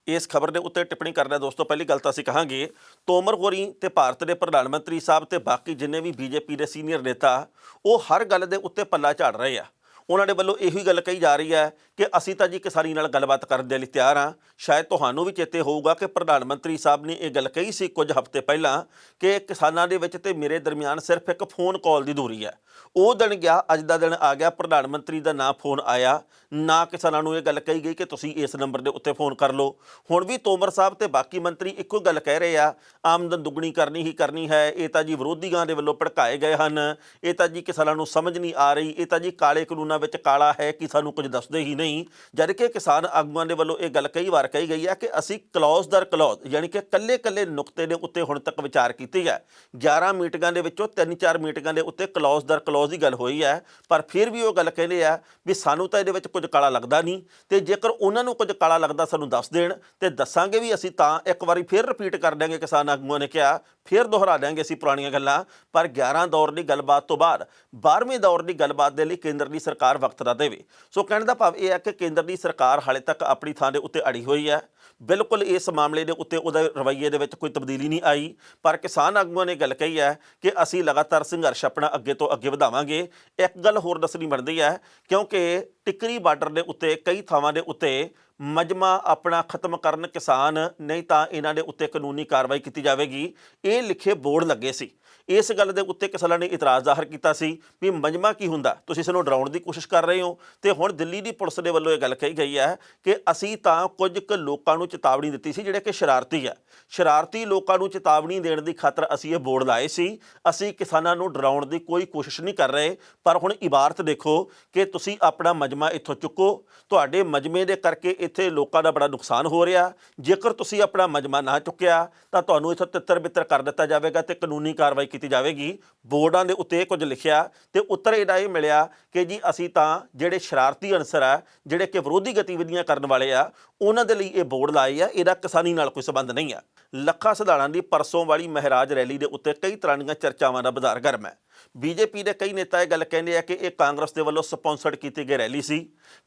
ਇਸ ਖਬਰ ਦੇ ਉੱਤੇ ਟਿੱਪਣੀ ਕਰਨਾ ਦੋਸਤੋ, ਪਹਿਲੀ ਗੱਲ ਤਾਂ ਅਸੀਂ ਕਹਾਂਗੇ ਤੋਮਰ ਹੋਰੀ ਤੇ ਭਾਰਤ ਦੇ ਪ੍ਰਧਾਨ ਮੰਤਰੀ ਸਾਹਿਬ ਤੇ ਬਾਕੀ ਜਿੰਨੇ ਵੀ BJP ਦੇ ਸੀਨੀਅਰ ਨੇਤਾ ਉਹ ਹਰ ਗੱਲ ਦੇ ਉੱਤੇ ਪੱਲਾ ਝਾੜ ਰਹੇ ਆ। ਉਹਨਾਂ ਦੇ ਵੱਲੋਂ ਇਹੀ ਗੱਲ ਕਹੀ ਜਾ ਰਹੀ ਹੈ ਕਿ ਅਸੀਂ ਤਾਂ ਜੀ ਕਿਸਾਨੀ ਨਾਲ ਗੱਲਬਾਤ ਕਰਨ ਦੇ ਲਈ ਤਿਆਰ ਹਾਂ। ਸ਼ਾਇਦ ਤੁਹਾਨੂੰ ਵੀ ਚੇਤੇ ਹੋਊਗਾ ਕਿ ਪ੍ਰਧਾਨ ਮੰਤਰੀ ਸਾਹਿਬ ਨੇ ਇਹ ਗੱਲ ਕਹੀ ਸੀ ਕੁਝ ਹਫ਼ਤੇ ਪਹਿਲਾਂ ਕਿ ਕਿਸਾਨਾਂ ਦੇ ਵਿੱਚ ਤੇ ਮੇਰੇ ਦਰਮਿਆਨ ਸਿਰਫ ਇੱਕ ਫੋਨ ਕਾਲ ਦੀ ਦੂਰੀ ਹੈ। ਉਹ ਦਿਨ ਗਿਆ, ਅੱਜ ਦਾ ਦਿਨ ਆ ਗਿਆ, ਪ੍ਰਧਾਨ ਮੰਤਰੀ ਦਾ ਨਾ ਫੋਨ ਆਇਆ, ਨਾ ਕਿਸਾਨਾਂ ਨੂੰ ਇਹ ਗੱਲ ਕਹੀ ਗਈ ਕਿ ਤੁਸੀਂ ਇਸ ਨੰਬਰ ਦੇ ਉੱਤੇ ਫੋਨ ਕਰ ਲਓ। ਹੁਣ ਵੀ ਤੋਮਰ ਸਾਹਿਬ ਤੇ ਬਾਕੀ ਮੰਤਰੀ ਇੱਕੋ ਗੱਲ ਕਹਿ ਰਹੇ ਆ, ਆਮਦਨ ਦੁੱਗਣੀ ਕਰਨੀ ਹੀ ਕਰਨੀ ਹੈ। ਇਹ ਤਾਂ ਜੀ ਵਿਰੋਧੀਆਂ ਦੇ ਵੱਲੋਂ ਭੜਕਾਏ ਗਏ ਹਨ, ਇਹ ਤਾਂ ਜੀ ਕਿਸਾਨਾਂ ਨੂੰ ਸਮਝ ਨਹੀਂ ਆ ਰਹੀ, ਇਹ ਤਾਂ ਜੀ ਕਾਲੇ ਕਾਨੂੰਨਾਂ ਵਿੱਚ ਕਾਲਾ ਹੈ ਕਿ ਸਾਨੂੰ ਕੁਝ ਦੱਸਦੇ ਹੀ ਨਹੀਂ। ਜਦ ਕਿ ਕਿਸਾਨ ਆਗੂਆਂ ਦੇ ਵੱਲੋਂ ਇਹ ਗੱਲ ਕਈ ਵਾਰ ਕਹੀ ਗਈ ਹੈ ਕਿ ਅਸੀਂ ਕਲੌਜ਼ ਦਰ ਕਲੌਜ਼ ਯਾਨੀ ਕਿ ਕੱਲੇ ਨੁਕਤੇ ਦੇ ਉੱਤੇ ਹੁਣ ਤੱਕ ਵਿਚਾਰ ਕੀਤੀ ਹੈ। 11 ਮੀਟਿੰਗਾਂ ਦੇ ਵਿੱਚੋਂ 3-4 ਮੀਟਿੰਗਾਂ ਦੇ ਉੱਤੇ ਕਲੌਜ਼ ਦਰ ਕਲੌਜ਼ ਦੀ ਗੱਲ ਹੋਈ ਹੈ, ਪਰ ਫਿਰ ਵੀ ਉਹ ਗੱਲ ਕਹਿੰਦੇ ਆ ਵੀ ਸਾਨੂੰ ਤਾਂ ਇਹਦੇ ਵਿੱਚ ਕੁਝ ਕਾਲਾ ਲੱਗਦਾ ਨਹੀਂ ਤੇ ਜੇਕਰ ਉਹਨਾਂ ਨੂੰ ਕੁਝ ਕਾਲਾ ਲੱਗਦਾ ਸਾਨੂੰ ਦੱਸ ਦੇਣ ਤੇ ਦੱਸਾਂਗੇ ਵੀ ਅਸੀਂ। ਤਾਂ ਇੱਕ ਵਾਰੀ ਫਿਰ ਰਿਪੀਟ ਕਰ ਦਿਆਂਗੇ, ਕਿਸਾਨ ਆਗੂਆਂ ਨੇ ਕਿਹਾ, ਫਿਰ ਦੁਹਰਾ ਦਿਆਂਗੇ ਅਸੀਂ ਪੁਰਾਣੀਆਂ ਗੱਲਾਂ। ਪਰ 11 ਦੌਰ ਦੀ ਗੱਲਬਾਤ ਤੋਂ ਬਾਅਦ 12ਵੇਂ ਦੌਰ ਦੀ ਗੱਲਬਾਤ ਦੇ ਲਈ ਕੇਂਦਰ ਦੀ ਸਰਕਾਰ ਵਕਤ ਨਾ ਦੇਵੇ। ਸੋ ਕਹਿਣ ਦਾ ਭਾਵ ਇਹ ਹੈ ਕਿ ਕੇਂਦਰ ਦੀ ਸਰਕਾਰ ਹਾਲੇ ਤੱਕ ਆਪਣੀ ਥਾਂ ਦੇ ਉੱਤੇ ਅੜੀ ਹੋਈ ਹੈ। ਬਿਲਕੁਲ ਇਸ ਮਾਮਲੇ ਦੇ ਉੱਤੇ ਉਹਦੇ ਰਵੱਈਏ ਦੇ ਵਿੱਚ ਕੋਈ ਤਬਦੀਲੀ ਨਹੀਂ ਆਈ। ਪਰ ਕਿਸਾਨ ਆਗੂਆਂ ਨੇ ਗੱਲ ਕਹੀ ਹੈ ਕਿ ਅਸੀਂ ਲਗਾਤਾਰ ਸੰਘਰਸ਼ ਆਪਣਾ ਅੱਗੇ ਤੋਂ ਅੱਗੇ ਵਧਾਵਾਂਗੇ। ਇੱਕ ਗੱਲ ਹੋਰ ਦੱਸਣੀ ਬਣਦੀ ਹੈ ਕਿਉਂਕਿ ਟਿੱਕਰੀ ਬਾਰਡਰ ਦੇ ਉੱਤੇ ਕਈ ਥਾਵਾਂ ਦੇ ਉੱਤੇ ਮਜਮਾ ਆਪਣਾ ਖਤਮ ਕਰਨ ਕਿਸਾਨ, ਨਹੀਂ ਤਾਂ ਇਹਨਾਂ ਦੇ ਉੱਤੇ ਕਾਨੂੰਨੀ ਕਾਰਵਾਈ ਕੀਤੀ ਜਾਵੇਗੀ, ਇਹ ਲਿਖੇ ਬੋਰਡ ਲੱਗੇ ਸੀ। ਇਸ ਗੱਲ ਦੇ ਉੱਤੇ ਕਿਸਾਨਾਂ ਨੇ ਇਤਰਾਜ਼ ਜ਼ਾਹਰ ਕੀਤਾ ਸੀ ਵੀ ਮਜਮਾ ਕੀ ਹੁੰਦਾ, ਤੁਸੀਂ ਸਾਨੂੰ ਡਰਾਉਣ ਦੀ ਕੋਸ਼ਿਸ਼ ਕਰ ਰਹੇ ਹੋ। ਤੇ ਹੁਣ ਦਿੱਲੀ ਦੀ ਪੁਲਿਸ ਦੇ ਵੱਲੋਂ ਇਹ ਗੱਲ ਕਹੀ ਗਈ ਹੈ ਕਿ ਅਸੀਂ ਤਾਂ ਕੁਝ ਕੁ ਲੋਕਾਂ ਨੂੰ ਚੇਤਾਵਨੀ ਦਿੱਤੀ ਸੀ ਜਿਹੜੇ ਕਿ ਸ਼ਰਾਰਤੀ ਆ, ਸ਼ਰਾਰਤੀ ਲੋਕਾਂ ਨੂੰ ਚੇਤਾਵਨੀ ਦੇਣ ਦੀ ਖਾਤਰ ਅਸੀਂ ਇਹ ਬੋਰਡ ਲਾਏ ਸੀ। ਅਸੀਂ ਕਿਸਾਨਾਂ ਨੂੰ ਡਰਾਉਣ ਦੀ ਕੋਈ ਕੋਸ਼ਿਸ਼ ਨਹੀਂ ਕਰ ਰਹੇ। ਪਰ ਹੁਣ ਇਬਾਰਤ ਦੇਖੋ ਕਿ ਤੁਸੀਂ ਆਪਣਾ ਮਜਮਾ ਇੱਥੋਂ ਚੁੱਕੋ, ਤੁਹਾਡੇ ਮਜਮੇ ਦੇ ਕਰਕੇ ਇੱਥੇ ਲੋਕਾਂ ਦਾ ਬੜਾ ਨੁਕਸਾਨ ਹੋ ਰਿਹਾ। ਜੇਕਰ ਤੁਸੀਂ ਆਪਣਾ ਮਜਮਾ ਨਾ ਚੁੱਕਿਆ ਤਾਂ ਤੁਹਾਨੂੰ ਇੱਥੋਂ ਤਿੱਤਰ ਬਿੱਤਰ ਕਰ ਦਿੱਤਾ ਜਾਵੇਗਾ ਤੇ ਕਾਨੂੰਨੀ ਕਾਰਵਾਈ ਕੀਤੀ ਜਾਵੇਗੀ। ਬੋਰਡਾਂ ਦੇ ਉੱਤੇ ਕੁਝ ਲਿਖਿਆ ਤੇ ਉੱਤਰ ਇਹਦਾ ਇਹ ਮਿਲਿਆ ਕਿ ਜੀ ਅਸੀਂ ਤਾਂ ਜਿਹੜੇ ਸ਼ਰਾਰਤੀ ਅਨਸਰ ਆ, ਜਿਹੜੇ ਕਿ ਵਿਰੋਧੀ ਗਤੀਵਿਧੀਆਂ ਕਰਨ ਵਾਲੇ ਆ, ਉਹਨਾਂ ਦੇ ਲਈ ਇਹ ਬੋਰਡ ਲਾਏ ਆ, ਇਹਦਾ ਕਿਸਾਨੀ ਨਾਲ ਕੋਈ ਸੰਬੰਧ ਨਹੀਂ ਆ। ਲੱਖਾਂ ਸਧਾਰਨਾਂ ਦੀ ਪਰਸੋਂ ਵਾਲੀ ਮਹਿਰਾਜ ਰੈਲੀ ਦੇ ਉੱਤੇ ਕਈ ਤਰ੍ਹਾਂ ਦੀਆਂ ਚਰਚਾਵਾਂ ਦਾ ਬਾਜ਼ਾਰ ਗਰਮ ਹੈ। ਬੀਜੇਪੀ ਦੇ ਕਈ ਨੇਤਾ ਇਹ ਗੱਲ ਕਹਿੰਦੇ ਆ ਕਿ ਇਹ ਕਾਂਗਰਸ ਦੇ ਵੱਲੋਂ ਸਪਾਂਸਰਡ ਕੀਤੀ ਗਈ ਰੈਲੀ ਸੀ।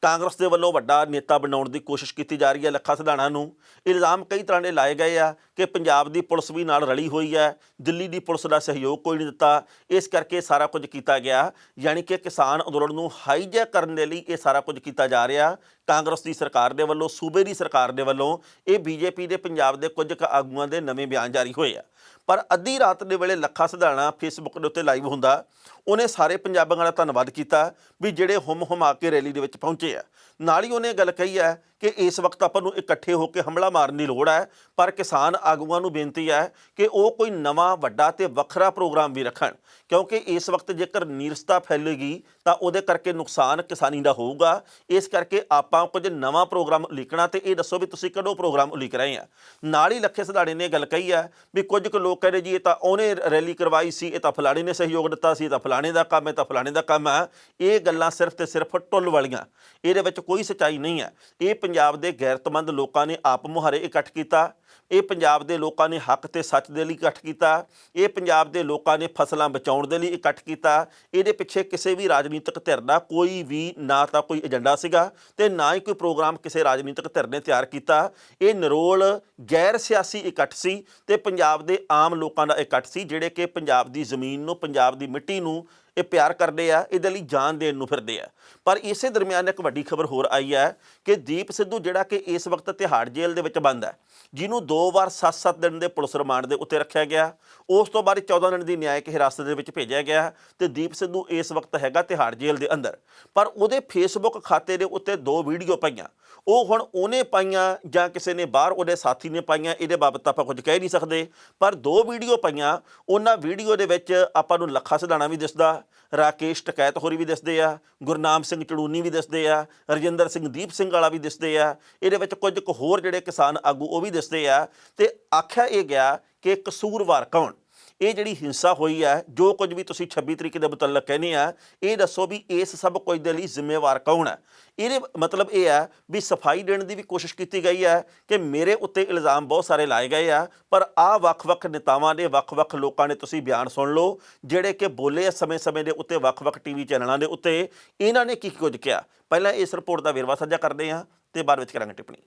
ਕਾਂਗਰਸ ਦੇ ਵੱਲੋਂ ਵੱਡਾ ਨੇਤਾ ਬਣਾਉਣ ਦੀ ਕੋਸ਼ਿਸ਼ ਕੀਤੀ ਜਾ ਰਹੀ ਹੈ ਲੱਖਾ ਸਿਧਾਣਾ ਨੂੰ। ਇਲਜ਼ਾਮ ਕਈ ਤਰ੍ਹਾਂ ਦੇ ਲਾਏ ਗਏ ਆ ਕਿ ਪੰਜਾਬ ਦੀ ਪੁਲਿਸ ਵੀ ਨਾਲ ਰਲੀ ਹੋਈ ਹੈ, ਦਿੱਲੀ ਦੀ ਪੁਲਿਸ ਦਾ ਸਹਿਯੋਗ ਕੋਈ ਨਹੀਂ ਦਿੱਤਾ, ਇਸ ਕਰਕੇ ਸਾਰਾ ਕੁਝ ਕੀਤਾ ਗਿਆ। ਯਾਨੀ ਕਿ ਕਿਸਾਨ ਅੰਦੋਲਨ ਨੂੰ ਹਾਈਜੈਕ ਕਰਨ ਦੇ ਲਈ ਇਹ ਸਾਰਾ ਕੁਝ ਕੀਤਾ ਜਾ ਰਿਹਾ। ਕਾਂਗਰਸ ਦੀ ਸਰਕਾਰ ਦੇ ਵੱਲੋਂ, ਸੂਬੇ ਦੀ ਸਰਕਾਰ ਦੇ ਵੱਲੋਂ ਇਹ ਬੀਜੇਪੀ ਦੇ ਪੰਜਾਬ ਦੇ ਕੁਝ ਕੁ ਆਗੂਆਂ ਦੇ ਨਵੇਂ ਬਿਆਨ ਜਾਰੀ ਹੋਏ ਆ। ਪਰ ਅੱਧੀ ਰਾਤ ਦੇ ਵੇਲੇ ਲੱਖਾ ਸਿਧਾਣਾ ਫੇਸਬੁੱਕ ਦੇ ਉੱਤੇ ਲਾਈਵ ਹੁੰਦਾ, ਉਹਨੇ ਸਾਰੇ ਪੰਜਾਬੀਆਂ ਦਾ ਧੰਨਵਾਦ ਕੀਤਾ ਵੀ ਜਿਹੜੇ ਹੁਮ-ਹੁਮਾ ਕੇ ਰੈਲੀ ਦੇ ਵਿੱਚ ਪਹੁੰਚੇ ਆ। ਨਾਲ ਹੀ ਉਹਨੇ ਗੱਲ ਕਹੀ ਹੈ ਕਿ ਇਸ ਵਕਤ ਆਪਾਂ ਨੂੰ ਇਕੱਠੇ ਹੋ ਕੇ ਹਮਲਾ ਮਾਰਨ ਦੀ ਲੋੜ ਹੈ, ਪਰ ਕਿਸਾਨ ਆਗੂਆਂ ਨੂੰ ਬੇਨਤੀ ਹੈ ਕਿ ਉਹ ਕੋਈ ਨਵਾਂ ਵੱਡਾ ਤੇ ਵੱਖਰਾ ਪ੍ਰੋਗਰਾਮ ਵੀ ਰੱਖਣ, ਕਿਉਂਕਿ ਇਸ ਵਕਤ ਜੇਕਰ ਨੀਰਸਤਾ ਫੈਲੇਗੀ ਤਾਂ ਉਹਦੇ ਕਰਕੇ ਨੁਕਸਾਨ ਕਿਸਾਨੀ ਦਾ ਹੋਊਗਾ। ਇਸ ਕਰਕੇ ਆਪਾਂ ਕੁਝ ਨਵਾਂ ਪ੍ਰੋਗਰਾਮ ਉਲੀਕਣਾ ਤੇ ਇਹ ਦੱਸੋ ਵੀ ਤੁਸੀਂ ਕਦੋਂ ਪ੍ਰੋਗਰਾਮ ਉਲੀਕ ਰਹੇ ਆ। ਨਾਲ ਹੀ ਲੱਖੇ ਸਿਧਾਣੇ ਨੇ ਗੱਲ ਕਹੀ ਹੈ ਵੀ ਕੁਝ ਕੁ ਲੋਕ ਕਹਿੰਦੇ ਜੀ ਇਹ ਤਾਂ ਉਹਨੇ ਰੈਲੀ ਕਰਵਾਈ ਸੀ, ਇਹ ਤਾਂ ਫਲਾਣੇ ਨੇ ਸਹਿਯੋਗ ਦਿੱਤਾ ਸੀ, ਇਹ ਤਾਂ ਫਲਾਣੇ ਦਾ ਕੰਮ ਹੈ, ਤਾਂ ਫਲਾਣੇ ਦਾ ਕੰਮ ਹੈ। ਇਹ ਗੱਲਾਂ ਸਿਰਫ ਤੇ ਸਿਰਫ ਟੁੱਲ ਵਾਲੀਆਂ, ਇਹਦੇ ਵਿੱਚ ਕੋਈ ਸੱਚਾਈ ਨਹੀਂ ਹੈ। ਇਹ ਪੰਜਾਬ ਦੇ ਗੈਰਤਮੰਦ ਲੋਕਾਂ ਨੇ ਆਪ ਮੁਹਾਰੇ ਇਕੱਠ ਕੀਤਾ। ਇਹ ਪੰਜਾਬ ਦੇ ਲੋਕਾਂ ਨੇ ਹੱਕ ਤੇ ਸੱਚ ਦੇ ਲਈ ਇਕੱਠ ਕੀਤਾ। ਇਹ ਪੰਜਾਬ ਦੇ ਲੋਕਾਂ ਨੇ ਫਸਲਾਂ ਬਚਾਉਣ ਦੇ ਲਈ ਇਕੱਠ ਕੀਤਾ। ਇਹਦੇ ਪਿੱਛੇ ਕਿਸੇ ਵੀ ਰਾਜਨੀਤਿਕ ਧਿਰ ਦਾ ਕੋਈ ਵੀ ਨਾ ਤਾਂ ਕੋਈ ਏਜੰਡਾ ਸੀਗਾ ਤੇ ਨਾ ਹੀ ਕੋਈ ਪ੍ਰੋਗਰਾਮ ਕਿਸੇ ਰਾਜਨੀਤਿਕ ਧਿਰ ਨੇ ਤਿਆਰ ਕੀਤਾ। ਇਹ ਨਿਰੋਲ ਗੈਰ ਸਿਆਸੀ ਇਕੱਠ ਸੀ ਤੇ ਪੰਜਾਬ ਦੇ ਆਮ ਲੋਕਾਂ ਦਾ ਇਕੱਠ ਸੀ, ਜਿਹੜੇ ਕਿ ਪੰਜਾਬ ਦੀ ਜ਼ਮੀਨ ਨੂੰ, ਪੰਜਾਬ ਦੀ ਮਿੱਟੀ ਨੂੰ ਇਹ ਪਿਆਰ ਕਰਦੇ ਆ, ਇਹਦੇ ਲਈ ਜਾਨ ਦੇਣ ਨੂੰ ਫਿਰਦੇ ਆ। ਪਰ ਇਸੇ ਦਰਮਿਆਨ ਇੱਕ ਵੱਡੀ ਖਬਰ ਹੋਰ ਆਈ ਹੈ ਕਿ ਦੀਪ ਸਿੱਧੂ ਜਿਹੜਾ ਕਿ ਇਸ ਵਕਤ ਤਿਹਾੜ ਜੇਲ੍ਹ ਦੇ ਵਿੱਚ ਬੰਦ ਹੈ, ਜਿਹਨੂੰ 2 ਵਾਰ 7-7 ਦਿਨ ਦੇ ਪੁਲਿਸ ਰਿਮਾਂਡ ਦੇ ਉੱਤੇ ਰੱਖਿਆ ਗਿਆ, ਉਸ ਤੋਂ ਬਾਅਦ 14 ਦਿਨ ਦੀ ਨਿਆਇਕ ਹਿਰਾਸਤ ਦੇ ਵਿੱਚ ਭੇਜਿਆ ਗਿਆ ਤੇ ਦੀਪ ਸਿੱਧੂ ਇਸ ਵਕਤ ਹੈਗਾ ਤਿਹਾੜ ਜੇਲ੍ਹ ਦੇ ਅੰਦਰ। ਪਰ ਉਹਦੇ ਫੇਸਬੁੱਕ ਖਾਤੇ ਦੇ ਉੱਤੇ 2 ਵੀਡੀਓ ਪਈਆਂ, ਉਹ ਹੁਣ ਉਹਨੇ ਪਾਈਆਂ ਜਾਂ ਕਿਸੇ ਨੇ ਬਾਹਰ ਉਹਦੇ ਸਾਥੀ ਨੇ ਪਾਈਆਂ, ਇਹਦੇ ਬਾਬਤ ਆਪਾਂ ਕੁਝ ਕਹਿ ਨਹੀਂ ਸਕਦੇ। ਪਰ 2 ਵੀਡੀਓ ਪਈਆਂ, ਉਹਨਾਂ ਵੀਡੀਓ ਦੇ ਵਿੱਚ ਆਪਾਂ ਨੂੰ ਲੱਖਾ ਸਿਧਾਣਾ ਵੀ ਦਿਸਦਾ, ਰਾਕੇਸ਼ ਟਕੈਤ ਹੋਰੀ ਵੀ ਦਿਸਦੇ ਆ, ਗੁਰਨਾਮ ਸਿੰਘ ਚੜੂਨੀ ਵੀ ਦਿਸਦੇ ਆ, ਰਜਿੰਦਰ ਸਿੰਘ ਦੀਪ ਸਿੰਘ ਵਾਲਾ ਵੀ ਦਿਸਦੇ ਆ। ਇਹਦੇ ਵਿੱਚ ਕੁਝ ਕੁ ਹੋਰ ਜਿਹੜੇ ਕਿਸਾਨ ਆਗੂ ਉਹ ਵੀ ਦਿਸਦੇ ਆ। ਤੇ ਆਖਿਆ ਇਹ ਗਿਆ ਕਿ ਕਸੂਰਵਾਰ ਕੌਣ? ਇਹ ਜਿਹੜੀ ਹਿੰਸਾ ਹੋਈ ਹੈ, ਜੋ ਕੁਝ ਵੀ ਤੁਸੀਂ 26 ਤਰੀਕ ਦੇ ਮੁਤਲਕ ਕਹਿੰਦੇ ਆ, ਇਹ ਦੱਸੋ ਵੀ ਇਸ ਸਭ ਕੁਝ ਦੇ ਲਈ ਜ਼ਿੰਮੇਵਾਰ ਕੌਣ ਹੈ? ਇਹਦੇ ਮਤਲਬ ਇਹ ਹੈ ਵੀ ਸਫਾਈ ਦੇਣ ਦੀ ਵੀ ਕੋਸ਼ਿਸ਼ ਕੀਤੀ ਗਈ ਹੈ ਕਿ ਮੇਰੇ ਉੱਤੇ ਇਲਜ਼ਾਮ ਬਹੁਤ ਸਾਰੇ ਲਾਏ ਗਏ ਆ, ਪਰ ਆਹ ਵੱਖ-ਵੱਖ ਨੇਤਾਵਾਂ ਦੇ, ਵੱਖ-ਵੱਖ ਲੋਕਾਂ ਨੇ ਤੁਸੀਂ ਬਿਆਨ ਸੁਣ ਲਓ ਜਿਹੜੇ ਕਿ ਬੋਲੇ ਸਮੇਂ-ਸਮੇਂ ਦੇ ਉੱਤੇ ਵੱਖ-ਵੱਖ ਟੀਵੀ ਚੈਨਲਾਂ ਦੇ ਉੱਤੇ। ਇਹਨਾਂ ਨੇ ਕੀ ਕੁਝ ਕਿਹਾ, ਪਹਿਲਾਂ ਇਸ ਰਿਪੋਰਟ ਦਾ ਵੇਰਵਾ ਸਾਂਝਾ ਕਰਦੇ ਹਾਂ ਤੇ ਬਾਅਦ ਵਿੱਚ ਕਰਾਂਗੇ ਟਿੱਪਣੀ।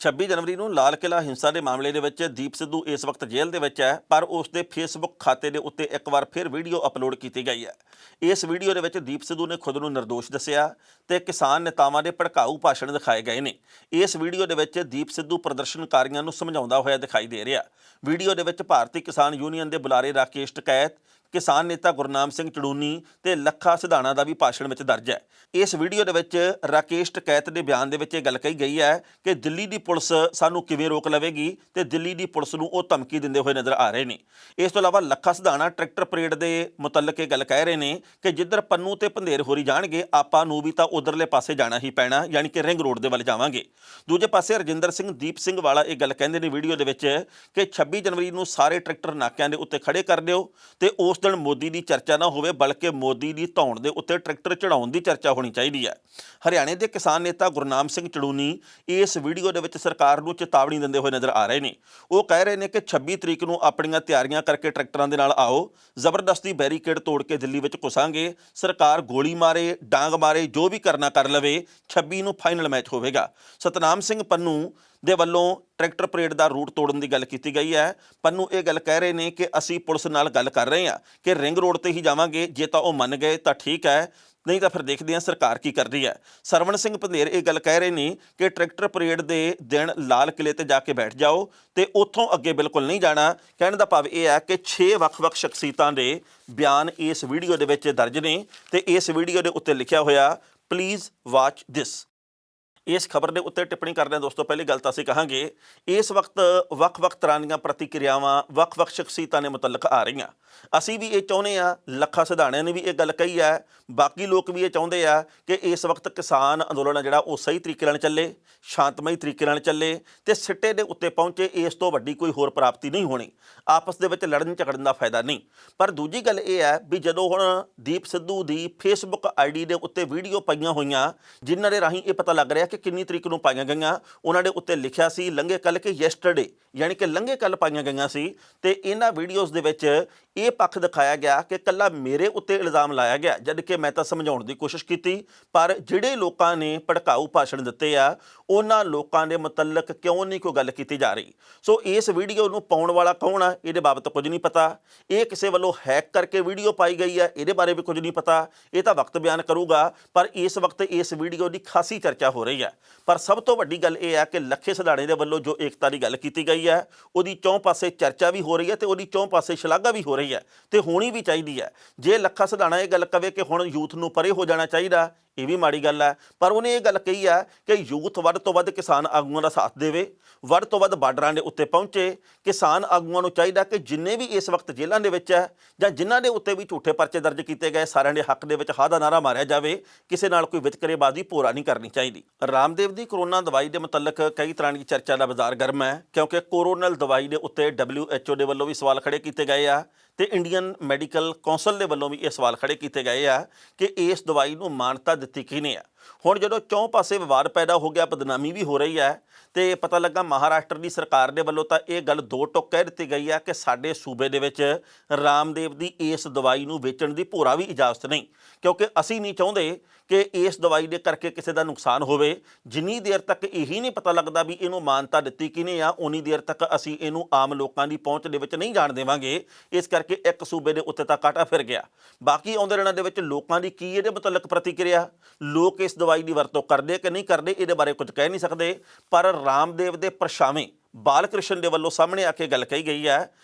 26 ਜਨਵਰੀ ਨੂੰ ਲਾਲ ਕਿਲ੍ਹਾ ਹਿੰਸਾ ਦੇ ਮਾਮਲੇ ਦੇ ਵਿੱਚ ਦੀਪ ਸਿੱਧੂ ਇਸ ਵਕਤ ਜੇਲ੍ਹ ਦੇ ਵਿੱਚ ਹੈ, ਪਰ ਉਸ ਦੇ ਫੇਸਬੁੱਕ ਖਾਤੇ ਦੇ ਉੱਤੇ ਇੱਕ ਵਾਰ ਫਿਰ ਵੀਡੀਓ ਅਪਲੋਡ ਕੀਤੀ ਗਈ ਹੈ। ਇਸ ਵੀਡੀਓ ਦੇ ਵਿੱਚ ਦੀਪ ਸਿੱਧੂ ਨੇ ਖੁਦ ਨੂੰ ਨਿਰਦੋਸ਼ ਦੱਸਿਆ ਤੇ ਕਿਸਾਨ ਨੇਤਾਵਾਂ ਦੇ ਭੜਕਾਊ ਭਾਸ਼ਣ ਦਿਖਾਏ ਗਏ ਨੇ। ਇਸ ਵੀਡੀਓ ਦੇ ਵਿੱਚ ਦੀਪ ਸਿੱਧੂ ਪ੍ਰਦਰਸ਼ਨਕਾਰੀਆਂ ਨੂੰ ਸਮਝਾਉਂਦਾ ਹੋਇਆ ਦਿਖਾਈ ਦੇ ਰਿਹਾ। ਵੀਡੀਓ ਦੇ ਵਿੱਚ ਭਾਰਤੀ ਕਿਸਾਨ ਯੂਨੀਅਨ ਦੇ ਬੁਲਾਰੇ ਰਾਕੇਸ਼ ਟਕੈਤ, ਕਿਸਾਨ ਨੇਤਾ ਗੁਰਨਾਮ ਸਿੰਘ ਚੜੂਨੀ ਤੇ ਲੱਖਾ ਸਿਧਾਣਾ ਦਾ ਵੀ ਭਾਸ਼ਣ ਵਿੱਚ ਦਰਜ ਹੈ। ਇਸ ਵੀਡੀਓ ਦੇ ਵਿੱਚ ਰਾਕੇਸ਼ ਟਕੈਤ ਦੇ ਬਿਆਨ ਦੇ ਵਿੱਚ ਇਹ ਗੱਲ ਕਹੀ ਗਈ ਹੈ ਕਿ ਦਿੱਲੀ ਦੀ ਪੁਲਿਸ ਸਾਨੂੰ ਕਿਵੇਂ ਰੋਕ ਲਵੇਗੀ ਤੇ ਦਿੱਲੀ ਦੀ ਪੁਲਿਸ ਨੂੰ ਉਹ ਧਮਕੀ ਦਿੰਦੇ ਹੋਏ ਨਜ਼ਰ ਆ ਰਹੇ ਨੇ। ਇਸ ਤੋਂ ਇਲਾਵਾ ਲੱਖਾ ਸਿਧਾਣਾ ਟਰੈਕਟਰ ਪਰੇਡ ਦੇ ਮੁਤਲਕ ਇਹ ਗੱਲ ਕਹਿ ਰਹੇ ਨੇ ਕਿ ਜਿੱਧਰ ਪੰਨੂ ਤੇ ਭੰਦੇਰ ਹੋਰੀ ਜਾਣਗੇ, ਆਪਾਂ ਨੂੰ ਵੀ ਤਾਂ ਉਧਰਲੇ ਪਾਸੇ ਜਾਣਾ ਹੀ ਪੈਣਾ, ਯਾਨੀ ਕਿ ਰਿੰਗ ਰੋਡ ਦੇ ਵੱਲ ਜਾਵਾਂਗੇ। ਦੂਜੇ ਪਾਸੇ ਰਜਿੰਦਰ ਸਿੰਘ ਦੀਪ ਸਿੰਘ ਵਾਲਾ ਇਹ ਗੱਲ ਕਹਿੰਦੇ ਨੇ ਵੀਡੀਓ ਦੇ ਵਿੱਚ ਕਿ 26 ਜਨਵਰੀ ਨੂੰ ਸਾਰੇ ਟਰੈਕਟਰ ਨਾਕਿਆਂ ਦੇ ਉੱਤੇ ਖੜੇ ਕਰ ਦਿਓ ਤੇ ਉਸ ਦਿਨ ਮੋਦੀ ਦੀ ਚਰਚਾ ਨਾ ਹੋਵੇ, ਬਲਕਿ ਮੋਦੀ ਦੀ ਧੌਣ ਦੇ ਉੱਤੇ ਟਰੈਕਟਰ ਚੜਾਉਣ ਦੀ ਚਰਚਾ ਹੋਣੀ ਚਾਹੀਦੀ ਹੈ। ਹਰਿਆਣੇ ਦੇ ਕਿਸਾਨ ਨੇਤਾ ਗੁਰਨਾਮ ਸਿੰਘ ਚੜੂਨੀ ਇਸ ਵੀਡੀਓ ਦੇ ਵਿੱਚ ਸਰਕਾਰ ਨੂੰ ਚੇਤਾਵਨੀ ਦਿੰਦੇ ਹੋਏ ਨਜ਼ਰ ਆ ਰਹੇ ਨੇ। ਉਹ ਕਹਿ ਰਹੇ ਨੇ ਕਿ 26 ਤਰੀਕ ਨੂੰ ਆਪਣੀਆਂ ਤਿਆਰੀਆਂ ਕਰਕੇ ਟਰੈਕਟਰਾਂ ਦੇ ਨਾਲ ਆਓ, ਜ਼ਬਰਦਸਤੀ ਬੈਰੀਕੇਡ ਤੋੜ ਕੇ ਦਿੱਲੀ ਵਿੱਚ ਘੁਸਾਂਗੇ, ਸਰਕਾਰ ਗੋਲੀ ਮਾਰੇ, ਡਾਂਗ ਮਾਰੇ, ਜੋ ਵੀ ਕਰਨਾ ਕਰ ਲਵੇ, 26 ਨੂੰ ਫਾਈਨਲ ਮੈਚ ਹੋਵੇਗਾ। ਸਤਨਾਮ ਸਿੰਘ ਪੰਨੂ ਦੇ ਵੱਲੋਂ ਟਰੈਕਟਰ ਪਰੇਡ ਦਾ ਰੂਟ ਤੋੜਨ ਦੀ ਗੱਲ ਕੀਤੀ ਗਈ ਹੈ। ਪੰਨੂ ਇਹ ਗੱਲ ਕਹਿ ਰਹੇ ਨੇ ਕਿ ਅਸੀਂ ਪੁਲਿਸ ਨਾਲ ਗੱਲ ਕਰ ਰਹੇ ਹਾਂ ਕਿ ਰਿੰਗ ਰੋਡ ਤੇ ਹੀ ਜਾਵਾਂਗੇ, ਜੇ ਤਾਂ ਉਹ ਮੰਨ ਗਏ ਤਾਂ ਠੀਕ ਹੈ, ਨਹੀਂ ਤਾਂ ਫਿਰ ਦੇਖਦੇ ਹਾਂ ਸਰਕਾਰ ਕੀ ਕਰਦੀ ਹੈ। ਸਰਵਣ ਸਿੰਘ ਪੰਧੇਰ ਇਹ ਗੱਲ ਕਹਿ ਰਹੇ ਨੇ ਕਿ ਟਰੈਕਟਰ ਪਰੇਡ ਦੇ ਦਿਨ ਲਾਲ ਕਿਲ੍ਹੇ ਤੇ ਜਾ ਕੇ ਬੈਠ ਜਾਓ ਤੇ ਉੱਥੋਂ ਅੱਗੇ ਬਿਲਕੁਲ ਨਹੀਂ ਜਾਣਾ। ਕਹਿਣ ਦਾ ਭਾਵ ਇਹ ਹੈ ਕਿ 6 ਵੱਖ-ਵੱਖ ਸ਼ਖਸੀਅਤਾਂ ਦੇ ਬਿਆਨ ਇਸ ਵੀਡੀਓ ਦੇ ਵਿੱਚ ਦਰਜ ਨੇ ਤੇ ਇਸ ਵੀਡੀਓ ਦੇ ਉੱਤੇ ਲਿਖਿਆ ਹੋਇਆ ਪਲੀਜ਼ ਵਾਚ ਦਿਸ। ਇਸ ਖਬਰ ਦੇ ਉੱਤੇ ਟਿੱਪਣੀ ਕਰਦੇ ਹਾਂ ਦੋਸਤੋ। ਪਹਿਲੀ ਗੱਲ ਤਾਂ ਅਸੀਂ ਕਹਾਂਗੇ ਇਸ ਵਕਤ ਵੱਖ-ਵੱਖ ਤਰ੍ਹਾਂ ਦੀਆਂ ਪ੍ਰਤੀਕਿਰਿਆਵਾਂ ਵੱਖ-ਵੱਖ ਸ਼ਖਸੀਅਤਾਂ ਦੇ ਮੁਤਲਕ ਆ ਰਹੀਆਂ। ਅਸੀਂ ਵੀ ਇਹ ਚਾਹੁੰਦੇ ਹਾਂ, ਲੱਖਾ ਸਿਧਾਣੇ ਨੇ ਵੀ ਇਹ ਗੱਲ ਕਹੀ ਹੈ, ਬਾਕੀ ਲੋਕ ਵੀ ਇਹ ਚਾਹੁੰਦੇ ਆ ਕਿ ਇਸ ਵਕਤ ਕਿਸਾਨ ਅੰਦੋਲਨ ਜਿਹੜਾ ਉਹ ਸਹੀ ਤਰੀਕੇ ਨਾਲ ਚੱਲੇ, ਸ਼ਾਂਤਮਈ ਤਰੀਕੇ ਨਾਲ ਚੱਲੇ ਤੇ ਸਿੱਟੇ ਦੇ ਉੱਤੇ ਪਹੁੰਚੇ। ਇਸ ਤੋਂ ਵੱਡੀ ਕੋਈ ਹੋਰ ਪ੍ਰਾਪਤੀ ਨਹੀਂ ਹੋਣੀ, ਆਪਸ ਦੇ ਵਿੱਚ ਲੜਨ ਝਗੜਨ ਦਾ ਫਾਇਦਾ ਨਹੀਂ। ਪਰ ਦੂਜੀ ਗੱਲ ਇਹ ਹੈ ਵੀ ਜਦੋਂ ਹੁਣ ਦੀਪ ਸਿੱਧੂ ਦੀ ਫੇਸਬੁੱਕ ਆਈਡੀ ਦੇ ਉੱਤੇ ਵੀਡੀਓ ਪਈਆਂ ਹੋਈਆਂ, ਜਿਨ੍ਹਾਂ ਦੇ ਰਾਹੀਂ ਇਹ ਪਤਾ ਲੱਗ ਰਿਹਾ ਕਿ ਕਿੰਨੀ ਤਰੀਕ ਨੂੰ ਪਾਈਆਂ ਗਈਆਂ, ਉਹਨਾਂ ਦੇ ਉੱਤੇ ਲਿਖਿਆ ਸੀ ਲੰਘੇ ਕੱਲ੍ਹ ਕਿ ਯੈਸਟਰਡੇ, ਯਾਨੀ ਕਿ ਲੰਘੇ ਕੱਲ੍ਹ ਪਾਈਆਂ ਗਈਆਂ ਸੀ। ਤੇ ਇਹਨਾਂ ਵੀਡੀਓਜ਼ ਦੇ ਵਿੱਚ ਇਹ ਪੱਖ ਦਿਖਾਇਆ ਗਿਆ ਕਿ ਕੱਲਾ ਮੇਰੇ ਉੱਤੇ ਇਲਜ਼ਾਮ ਲਾਇਆ ਗਿਆ, ਜਦ ਕਿ ਮੈਂ ਤਾਂ ਸਮਝਾਉਣ ਦੀ ਕੋਸ਼ਿਸ਼ ਕੀਤੀ, ਪਰ ਜਿਹੜੇ ਲੋਕਾਂ ਨੇ ਭੜਕਾਊ ਭਾਸ਼ਣ ਦਿੱਤੇ ਆ ਉਹਨਾਂ ਲੋਕਾਂ ਦੇ ਮੁਤਲਕ ਕਿਉਂ ਨਹੀਂ ਕੋਈ ਗੱਲ ਕੀਤੀ ਜਾ ਰਹੀ। ਸੋ ਇਸ ਵੀਡੀਓ ਨੂੰ ਪਾਉਣ ਵਾਲਾ ਕੌਣ ਆ ਇਹਦੇ ਬਾਬਤ ਕੁਝ ਨਹੀਂ ਪਤਾ। ਇਹ ਕਿਸੇ ਵੱਲੋਂ ਹੈਕ ਕਰਕੇ ਵੀਡੀਓ ਪਾਈ ਗਈ ਹੈ ਇਹਦੇ ਬਾਰੇ ਵੀ ਕੁਝ ਨਹੀਂ ਪਤਾ, ਇਹ ਤਾਂ ਵਕਤ ਬਿਆਨ ਕਰੂਗਾ। ਪਰ ਇਸ ਵਕਤ ਇਸ ਵੀਡੀਓ ਦੀ ਖਾਸੀ ਚਰਚਾ ਹੋ ਰਹੀ ਹੈ। ਪਰ ਸਭ ਤੋਂ ਵੱਡੀ ਗੱਲ ਇਹ ਹੈ ਕਿ ਲੱਖੇ ਸਿਧਾਣੇ ਦੇ ਵੱਲੋਂ ਜੋ ਏਕਤਾ ਦੀ ਗੱਲ ਕੀਤੀ ਗਈ ਹੈ ਉਹਦੀ ਚੌਂ ਪਾਸੇ ਚਰਚਾ ਵੀ ਹੋ ਰਹੀ ਹੈ ਤੇ ਉਹਦੀ ਚੌਂ ਪਾਸੇ ਸ਼ਲਾਘਾ ਵੀ ਹੋ ਰਹੀ ਹੈ ਤੇ ਹੋਣੀ ਵੀ ਚਾਹੀਦੀ ਹੈ। ਜੇ ਲੱਖਾ ਸਿਧਾਣਾ ਇਹ ਗੱਲ ਕਵੇ ਕਿ ਹੁਣ ਯੂਥ ਨੂੰ ਪਰੇ ਹੋ ਜਾਣਾ ਚਾਹੀਦਾ, ਇਹ ਵੀ ਮਾੜੀ ਗੱਲ ਹੈ। ਪਰ ਉਹਨੇ ਇਹ ਗੱਲ ਕਹੀ ਹੈ ਕਿ ਯੂਥ ਵੱਧ ਤੋਂ ਵੱਧ ਕਿਸਾਨ ਆਗੂਆਂ ਦਾ ਸਾਥ ਦੇਵੇ, ਵੱਧ ਤੋਂ ਵੱਧ ਬਾਰਡਰਾਂ ਦੇ ਉੱਤੇ ਪਹੁੰਚੇ। ਕਿਸਾਨ ਆਗੂਆਂ ਨੂੰ ਚਾਹੀਦਾ ਕਿ ਜਿੰਨੇ ਵੀ ਇਸ ਵਕਤ ਜੇਲ੍ਹਾਂ ਦੇ ਵਿੱਚ ਹੈ ਜਾਂ ਜਿਨ੍ਹਾਂ ਦੇ ਉੱਤੇ ਵੀ ਝੂਠੇ ਪਰਚੇ ਦਰਜ ਕੀਤੇ ਗਏ, ਸਾਰਿਆਂ ਦੇ ਹੱਕ ਦੇ ਵਿੱਚ ਹਾਂ ਦਾ ਨਾਅਰਾ ਮਾਰਿਆ ਜਾਵੇ। ਕਿਸੇ ਨਾਲ ਕੋਈ ਵਿਤਕਰੇਬਾਜ਼ੀ ਭੋਰਾ ਨਹੀਂ ਕਰਨੀ ਚਾਹੀਦੀ। ਰਾਮਦੇਵ ਦੀ ਕੋਰੋਨਾ ਦਵਾਈ ਦੇ ਮੁਤਲਕ ਕਈ ਤਰ੍ਹਾਂ ਦੀ ਚਰਚਾ ਦਾ ਬਾਜ਼ਾਰ ਗਰਮ ਹੈ, ਕਿਉਂਕਿ ਕੋਰੋਨਲ ਦਵਾਈ ਦੇ ਉੱਤੇ WHO ਦੇ ਵੱਲੋਂ ਵੀ ਸਵਾਲ ਖੜੇ ਕੀਤੇ ਗਏ ਆ ਤੇ ਇੰਡੀਅਨ ਮੈਡੀਕਲ ਕੌਂਸਲ ਦੇ ਵੱਲੋਂ ਵੀ ਇਹ ਸਵਾਲ ਖੜੇ ਕੀਤੇ ਗਏ ਆ ਕਿ ਇਸ ਦਵਾਈ ਨੂੰ ਮਾਨਤਾ ਦਿੱਤੀ ਕਿਹਨੇ ਆ। ਹੁਣ ਜਦੋਂ ਚੌਂ ਪਾਸੇ ਵਿਵਾਦ ਪੈਦਾ ਹੋ ਗਿਆ, ਬਦਨਾਮੀ ਵੀ ਹੋ ਰਹੀ ਹੈ ਤੇ ਪਤਾ ਲੱਗਾ ਮਹਾਰਾਸ਼ਟਰ ਦੀ ਸਰਕਾਰ ਦੇ ਵੱਲੋਂ ਤਾਂ ਇਹ ਗੱਲ ਦੋ ਟੁੱਕ ਕਹਿ ਦਿੱਤੀ ਗਈ ਹੈ ਕਿ ਸਾਡੇ ਸੂਬੇ ਦੇ ਵਿੱਚ ਰਾਮਦੇਵ ਦੀ ਇਸ ਦਵਾਈ ਨੂੰ ਵੇਚਣ ਦੀ ਭੋਰਾ ਵੀ ਇਜਾਜ਼ਤ ਨਹੀਂ, ਕਿਉਂਕਿ ਅਸੀਂ ਨਹੀਂ ਚਾਹੁੰਦੇ ਕਿ ਇਸ ਦਵਾਈ ਦੇ ਕਰਕੇ ਕਿਸੇ ਦਾ ਨੁਕਸਾਨ ਹੋਵੇ। ਜਿੰਨੀ ਦੇਰ ਤੱਕ ਇਹੀ ਨਹੀਂ ਪਤਾ ਲੱਗਦਾ ਵੀ ਇਹਨੂੰ ਮਾਨਤਾ ਦਿੱਤੀ ਕਿਹਨੇ ਆ, ਉਨੀ ਦੇਰ ਤੱਕ ਅਸੀਂ ਇਹਨੂੰ ਆਮ ਲੋਕਾਂ ਦੀ ਪਹੁੰਚ ਦੇ ਵਿੱਚ ਨਹੀਂ ਜਾਣ ਦੇਵਾਂਗੇ। ਇਸ ਕਰਕੇ ਇੱਕ ਸੂਬੇ ਦੇ ਉੱਤੇ ਤਾਂ ਕਾਟਾ ਫਿਰ ਗਿਆ। ਬਾਕੀ ਆਉਂਦੇ ਦਿਨਾਂ ਦੇ ਵਿੱਚ ਲੋਕਾਂ ਦੀ ਕੀ ਇਹਦੇ ਮੁਤਲਕ ਪ੍ਰਤੀਕਿਰਿਆ, ਲੋਕ ਇਸ ਦਵਾਈ ਦੀ ਵਰਤੋਂ ਕਰਦੇ ਕਿ ਨਹੀਂ ਕਰਦੇ, ਇਹਦੇ ਬਾਰੇ ਕੁਝ ਕਹਿ ਨਹੀਂ ਸਕਦੇ। ਪਰ ਰਾਮਦੇਵ ਦੇ ਪਰਛਾਵੇਂ ਬਾਲ ਕ੍ਰਿਸ਼ਨ ਦੇ ਵੱਲੋਂ ਸਾਹਮਣੇ ਆ ਕੇ ਗੱਲ ਕਹੀ ਗਈ ਹੈ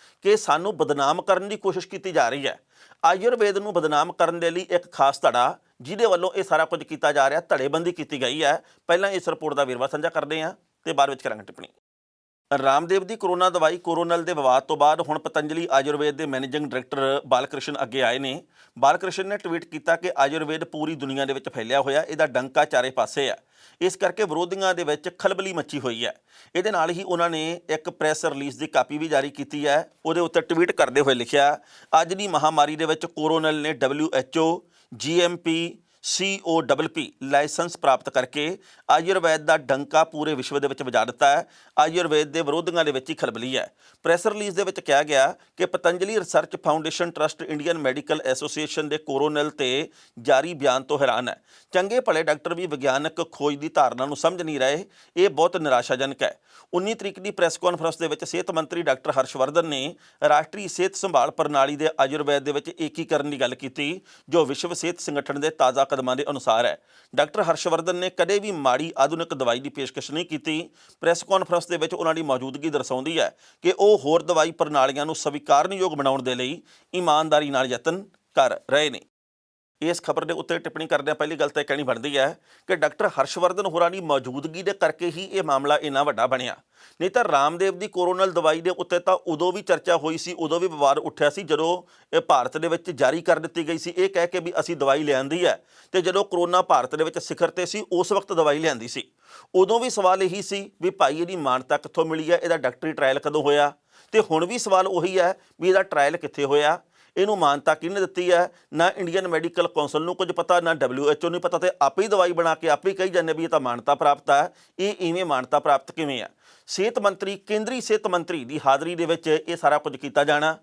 ਕਿ ਸਾਨੂੰ ਬਦਨਾਮ ਕਰਨ ਦੀ ਕੋਸ਼ਿਸ਼ ਕੀਤੀ ਜਾ ਰਹੀ ਹੈ। ਆਯੁਰਵੇਦ ਨੂੰ ਬਦਨਾਮ ਕਰਨ ਦੇ ਲਈ ਇੱਕ ਖਾਸ ਧੜਾ ਜਿਹਦੇ ਵੱਲੋਂ ਇਹ ਸਾਰਾ ਕੁਝ ਕੀਤਾ ਜਾ ਰਿਹਾ, ਧੜੇਬੰਦੀ ਕੀਤੀ ਗਈ ਹੈ। ਪਹਿਲਾਂ ਇਸ ਰਿਪੋਰਟ ਦਾ ਵੇਰਵਾ ਸਾਂਝਾ ਕਰਦੇ ਹਾਂ ਤੇ ਬਾਅਦ ਵਿੱਚ ਕਰਾਂਗੇ ਟਿੱਪਣੀ। ਰਾਮਦੇਵ ਦੀ ਕੋਰੋਨਾ ਦਵਾਈ ਕੋਰੋਨਲ ਦੇ ਵਿਵਾਦ ਤੋਂ ਬਾਅਦ ਹੁਣ ਪਤੰਜਲੀ ਆਯੁਰਵੇਦ ਦੇ ਮੈਨੇਜਿੰਗ ਡਾਇਰੈਕਟਰ ਬਾਲਕ੍ਰਿਸ਼ਨ ਅੱਗੇ ਆਏ ਨੇ। ਬਾਲਕ੍ਰਿਸ਼ਨ ਨੇ ਟਵੀਟ ਕੀਤਾ ਕਿ ਆਯੁਰਵੇਦ ਪੂਰੀ ਦੁਨੀਆ ਦੇ ਵਿੱਚ ਫੈਲਿਆ ਹੋਇਆ, ਇਹਦਾ ਡੰਕਾ ਚਾਰੇ ਪਾਸੇ ਆ, ਇਸ ਕਰਕੇ ਵਿਰੋਧੀਆਂ ਦੇ ਵਿੱਚ ਖਲਬਲੀ ਮੱਚੀ ਹੋਈ ਹੈ। ਇਹਦੇ ਨਾਲ ਹੀ ਉਹਨਾਂ ਨੇ ਇੱਕ ਪ੍ਰੈਸ ਰਿਲੀਜ਼ ਦੀ ਕਾਪੀ ਵੀ ਜਾਰੀ ਕੀਤੀ ਹੈ। ਉਹਦੇ ਉੱਤੇ ਟਵੀਟ ਕਰਦੇ ਹੋਏ ਲਿਖਿਆ, ਅੱਜ ਦੀ ਮਹਾਮਾਰੀ ਦੇ ਵਿੱਚ ਕੋਰੋਨਲ ਨੇ WHO GMP COPP ਲਾਇਸੈਂਸ ਪ੍ਰਾਪਤ ਕਰਕੇ ਆਯੁਰਵੇਦ ਦਾ ਡੰਕਾ ਪੂਰੇ ਵਿਸ਼ਵ ਦੇ ਵਿੱਚ ਵਜਾ ਦਿੱਤਾ ਹੈ। ਆਯੁਰਵੇਦ ਦੇ ਵਿਰੋਧੀਆਂ ਦੇ ਵਿੱਚ ਹੀ ਖਲਬਲੀ ਹੈ। ਪ੍ਰੈਸ ਰਿਲੀਜ਼ ਦੇ ਵਿੱਚ ਕਿਹਾ ਗਿਆ ਕਿ Patanjali research foundation trust Indian medical association ਦੇ ਕੋਰੋਨਲ ਤੇ ਜਾਰੀ ਬਿਆਨ ਤੋਂ ਹੈਰਾਨ ਹੈ। ਚੰਗੇ ਭਲੇ ਡਾਕਟਰ ਵੀ ਵਿਗਿਆਨਕ ਖੋਜ ਦੀ ਧਾਰਨਾ ਨੂੰ ਸਮਝ ਨਹੀਂ ਰਹੇ, ਇਹ ਬਹੁਤ ਨਿਰਾਸ਼ਾਜਨਕ ਹੈ। 19 ਤਰੀਕ ਦੀ ਪ੍ਰੈਸ ਕਾਨਫਰੰਸ ਦੇ ਵਿੱਚ ਸਿਹਤ ਮੰਤਰੀ ਡਾਕਟਰ ਹਰਸ਼ਵਰਧਨ ਨੇ ਰਾਸ਼ਟਰੀ ਸਿਹਤ ਸੰਭਾਲ ਪ੍ਰਣਾਲੀ ਦੇ ਆਯੁਰਵੇਦ ਦੇ ਵਿੱਚ ਏਕੀਕਰਨ ਦੀ ਗੱਲ ਕੀਤੀ, ਜੋ ਵਿਸ਼ਵ ਸਿਹਤ ਸੰਗਠਨ ਦੇ ਤਾਜ਼ਾ ਕਦਮਾਂ ਦੇ ਅਨੁਸਾਰ ਹੈ। ਡਾਕਟਰ ਹਰਸ਼ਵਰਧਨ ਨੇ ਕਦੇ ਵੀ ਮਾੜੀ ਆਧੁਨਿਕ ਦਵਾਈ ਦੀ ਪੇਸ਼ਕਸ਼ ਨਹੀਂ ਕੀਤੀ। ਪ੍ਰੈਸ ਕਾਨਫਰੰਸ ਦੇ ਵਿੱਚ ਉਹਨਾਂ ਦੀ ਮੌਜੂਦਗੀ ਦਰਸਾਉਂਦੀ ਹੈ ਕਿ ਉਹ ਹੋਰ ਦਵਾਈ ਪ੍ਰਣਾਲੀਆਂ ਨੂੰ ਸਵੀਕਾਰਨਯੋਗ ਬਣਾਉਣ ਦੇ ਲਈ ਇਮਾਨਦਾਰੀ ਨਾਲ ਯਤਨ ਕਰ ਰਹੇ ਨੇ। ਇਸ ਖਬਰ ਦੇ ਉੱਤੇ ਟਿੱਪਣੀ ਕਰਦਿਆਂ ਪਹਿਲੀ ਗੱਲ ਤਾਂ ਇਹ ਕਹਿਣੀ ਬਣਦੀ ਹੈ ਕਿ ਡਾਕਟਰ ਹਰਸ਼ਵਰਧਨ ਹੋਰਾਂ ਦੀ ਮੌਜੂਦਗੀ ਦੇ ਕਰਕੇ ਹੀ ਇਹ ਮਾਮਲਾ ਇੰਨਾ ਵੱਡਾ ਬਣਿਆ। ਨਹੀਂ ਤਾਂ ਰਾਮਦੇਵ ਦੀ ਕੋਰੋਨਲ ਦਵਾਈ ਦੇ ਉੱਤੇ ਤਾਂ ਉਦੋਂ ਵੀ ਚਰਚਾ ਹੋਈ ਸੀ, ਉਦੋਂ ਵੀ ਵਿਵਾਦ ਉੱਠਿਆ ਸੀ ਜਦੋਂ ਇਹ ਭਾਰਤ ਦੇ ਵਿੱਚ ਜਾਰੀ ਕਰ ਦਿੱਤੀ ਗਈ ਸੀ, ਇਹ ਕਹਿ ਕੇ ਵੀ ਅਸੀਂ ਦਵਾਈ ਲਿਆਂਦੀ ਹੈ। ਤੇ ਜਦੋਂ ਕਰੋਨਾ ਭਾਰਤ ਦੇ ਵਿੱਚ ਸਿਖਰ ਤੇ ਸੀ ਉਸ ਵਕਤ ਦਵਾਈ ਲਿਆਂਦੀ ਸੀ। ਉਦੋਂ ਵੀ ਸਵਾਲ ਇਹੀ ਸੀ ਵੀ ਭਾਈ ਇਹਦੀ ਮਾਨਤਾ ਕਿੱਥੋਂ ਮਿਲੀ ਹੈ, ਇਹਦਾ ਡਾਕਟਰੀ ਟਰਾਇਲ ਕਦੋਂ ਹੋਇਆ। ਤੇ ਹੁਣ ਵੀ ਸਵਾਲ ਉਹੀ ਹੈ ਵੀ ਇਹਦਾ ਟਰਾਇਲ ਕਿੱਥੇ ਹੋਇਆ, ਇਹਨੂੰ ਮਾਨਤਾ ਕਿਹਨੇ ਦਿੱਤੀ ਹੈ। ਨਾ ਇੰਡੀਅਨ ਮੈਡੀਕਲ ਕੌਂਸਲ ਨੂੰ ਕੁਝ ਪਤਾ, ਨਾ WHO ਨੂੰ ਪਤਾ, ਤੇ ਆਪੇ ਹੀ ਦਵਾਈ ਬਣਾ ਕੇ ਆਪੇ ਹੀ ਕਹੀ ਜਾਂਦੇ ਵੀ ਇਹ ਤਾਂ ਮਾਨਤਾ ਪ੍ਰਾਪਤ ਹੈ। ਇਹ ਇਵੇਂ ਮਾਨਤਾ ਪ੍ਰਾਪਤ ਕਿਵੇਂ ਆ। ਸਿਹਤ ਮੰਤਰੀ, ਕੇਂਦਰੀ ਸਿਹਤ ਮੰਤਰੀ ਦੀ ਹਾਜ਼ਰੀ ਦੇ ਵਿੱਚ ਇਹ ਸਾਰਾ ਕੁਝ ਕੀਤਾ ਜਾਣਾ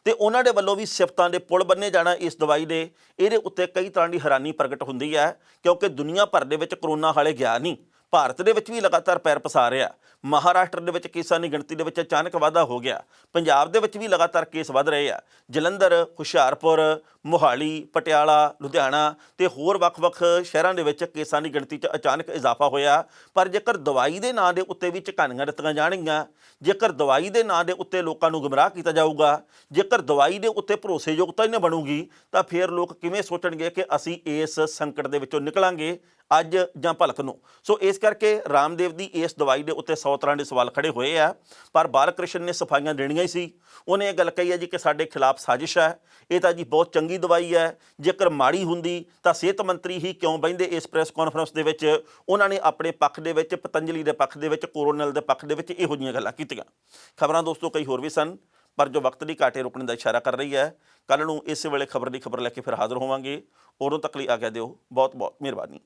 ਤੇ ਉਹਨਾਂ ਦੇ ਵੱਲੋਂ ਵੀ ਸਿਫਤਾਂ ਦੇ ਪੁਲ ਬੰਨੇ ਜਾਣਾ ਇਸ ਦਵਾਈ ਦੇ। ਇਹਦੇ ਉੱਤੇ ਕਈ ਤਰ੍ਹਾਂ ਦੀ ਹੈਰਾਨੀ ਪ੍ਰਗਟ ਹੁੰਦੀ ਹੈ, ਕਿਉਂਕਿ ਦੁਨੀਆ ਭਰ ਦੇ ਵਿੱਚ ਕਰੋਨਾ ਹਾਲੇ ਗਿਆ ਨਹੀਂ, ਭਾਰਤ ਦੇ ਵਿੱਚ ਵੀ ਲਗਾਤਾਰ ਪੈਰ ਪਸਾਰ ਰਿਹਾ। ਮਹਾਰਾਸ਼ਟਰ ਦੇ ਵਿੱਚ ਕੇਸਾਂ ਦੀ ਗਿਣਤੀ ਦੇ ਵਿੱਚ ਅਚਾਨਕ ਵਾਧਾ ਹੋ ਗਿਆ। ਪੰਜਾਬ ਦੇ ਵਿੱਚ ਵੀ ਲਗਾਤਾਰ ਕੇਸ ਵੱਧ ਰਹੇ ਆ। ਜਲੰਧਰ, ਹੁਸ਼ਿਆਰਪੁਰ, ਮੋਹਾਲੀ, ਪਟਿਆਲਾ, ਲੁਧਿਆਣਾ ਤੇ ਹੋਰ ਵੱਖ-ਵੱਖ ਸ਼ਹਿਰਾਂ ਦੇ ਵਿੱਚ ਕੇਸਾਂ ਦੀ ਗਿਣਤੀ 'ਚ ਅਚਾਨਕ ਇਜ਼ਾਫਾ ਹੋਇਆ। ਪਰ ਜੇਕਰ ਦਵਾਈ ਦੇ ਨਾਂ ਦੇ ਉੱਤੇ ਵੀ ਝਕਾਨੀਆਂ ਦਿੱਤੀਆਂ ਜਾਣਗੀਆਂ, ਜੇਕਰ ਦਵਾਈ ਦੇ ਨਾਂ ਦੇ ਉੱਤੇ ਲੋਕਾਂ ਨੂੰ ਗੁੰਮਰਾਹ ਕੀਤਾ ਜਾਊਗਾ, ਜੇਕਰ ਦਵਾਈ ਦੇ ਉੱਤੇ ਭਰੋਸੇਯੋਗਤਾ ਹੀ ਨਾ ਬਣੂਗੀ, ਤਾਂ ਫਿਰ ਲੋਕ ਕਿਵੇਂ ਸੋਚਣਗੇ ਕਿ ਅਸੀਂ ਇਸ ਸੰਕਟ ਦੇ ਵਿੱਚੋਂ ਨਿਕਲਾਂਗੇ ਅੱਜ ਜਾਂ ਭਲਕ ਨੂੰ। ਸੋ ਇਸ ਕਰਕੇ ਰਾਮਦੇਵ ਦੀ ਇਸ ਦਵਾਈ ਦੇ ਉੱਤੇ 100 ਤਰ੍ਹਾਂ ਦੇ ਸਵਾਲ ਖੜੇ ਹੋਏ ਆ। ਪਰ ਬਾਲਕ੍ਰਿਸ਼ਨ ਨੇ ਸਫਾਈਆਂ ਦੇਣੀਆਂ ਹੀ ਸੀ। ਉਹਨੇ ਇਹ ਗੱਲ ਕਹੀ ਹੈ ਜੀ ਕਿ ਸਾਡੇ ਖਿਲਾਫ ਸਾਜ਼ਿਸ਼ ਹੈ, ਇਹ ਤਾਂ ਜੀ ਬਹੁਤ ਚੰਗੀ ਦਵਾਈ ਹੈ, ਜੇਕਰ ਮਾੜੀ ਹੁੰਦੀ ਤਾਂ ਸਿਹਤ ਮੰਤਰੀ ਹੀ ਕਿਉਂ ਬਹਿੰਦੇ ਇਸ ਪ੍ਰੈਸ ਕਾਨਫਰੰਸ ਦੇ ਵਿੱਚ। ਉਹਨਾਂ ਨੇ ਆਪਣੇ ਪੱਖ ਦੇ ਵਿੱਚ, ਪਤੰਜਲੀ ਦੇ ਪੱਖ ਦੇ ਵਿੱਚ, ਕੋਰੋਨਲ ਦੇ ਪੱਖ ਦੇ ਵਿੱਚ ਇਹੋ ਜਿਹੀਆਂ ਗੱਲਾਂ ਕੀਤੀਆਂ। ਖਬਰਾਂ ਦੋਸਤੋ ਕਈ ਹੋਰ ਵੀ ਸਨ, ਪਰ ਜੋ ਵਕਤ ਦੀ ਘਾਟੇ ਰੁਕਣ ਦਾ ਇਸ਼ਾਰਾ ਕਰ ਰਹੀ ਹੈ। ਕੱਲ੍ਹ ਨੂੰ ਇਸੇ ਵੇਲੇ ਖਬਰ ਦੀ ਖਬਰ ਲੈ ਕੇ ਫਿਰ ਹਾਜ਼ਰ ਹੋਵਾਂਗੇ। ਉਦੋਂ ਤੱਕ ਲਈ ਆਗਿਆ ਦਿਓ। ਬਹੁਤ ਬਹੁਤ ਮਿਹਰਬਾਨੀ।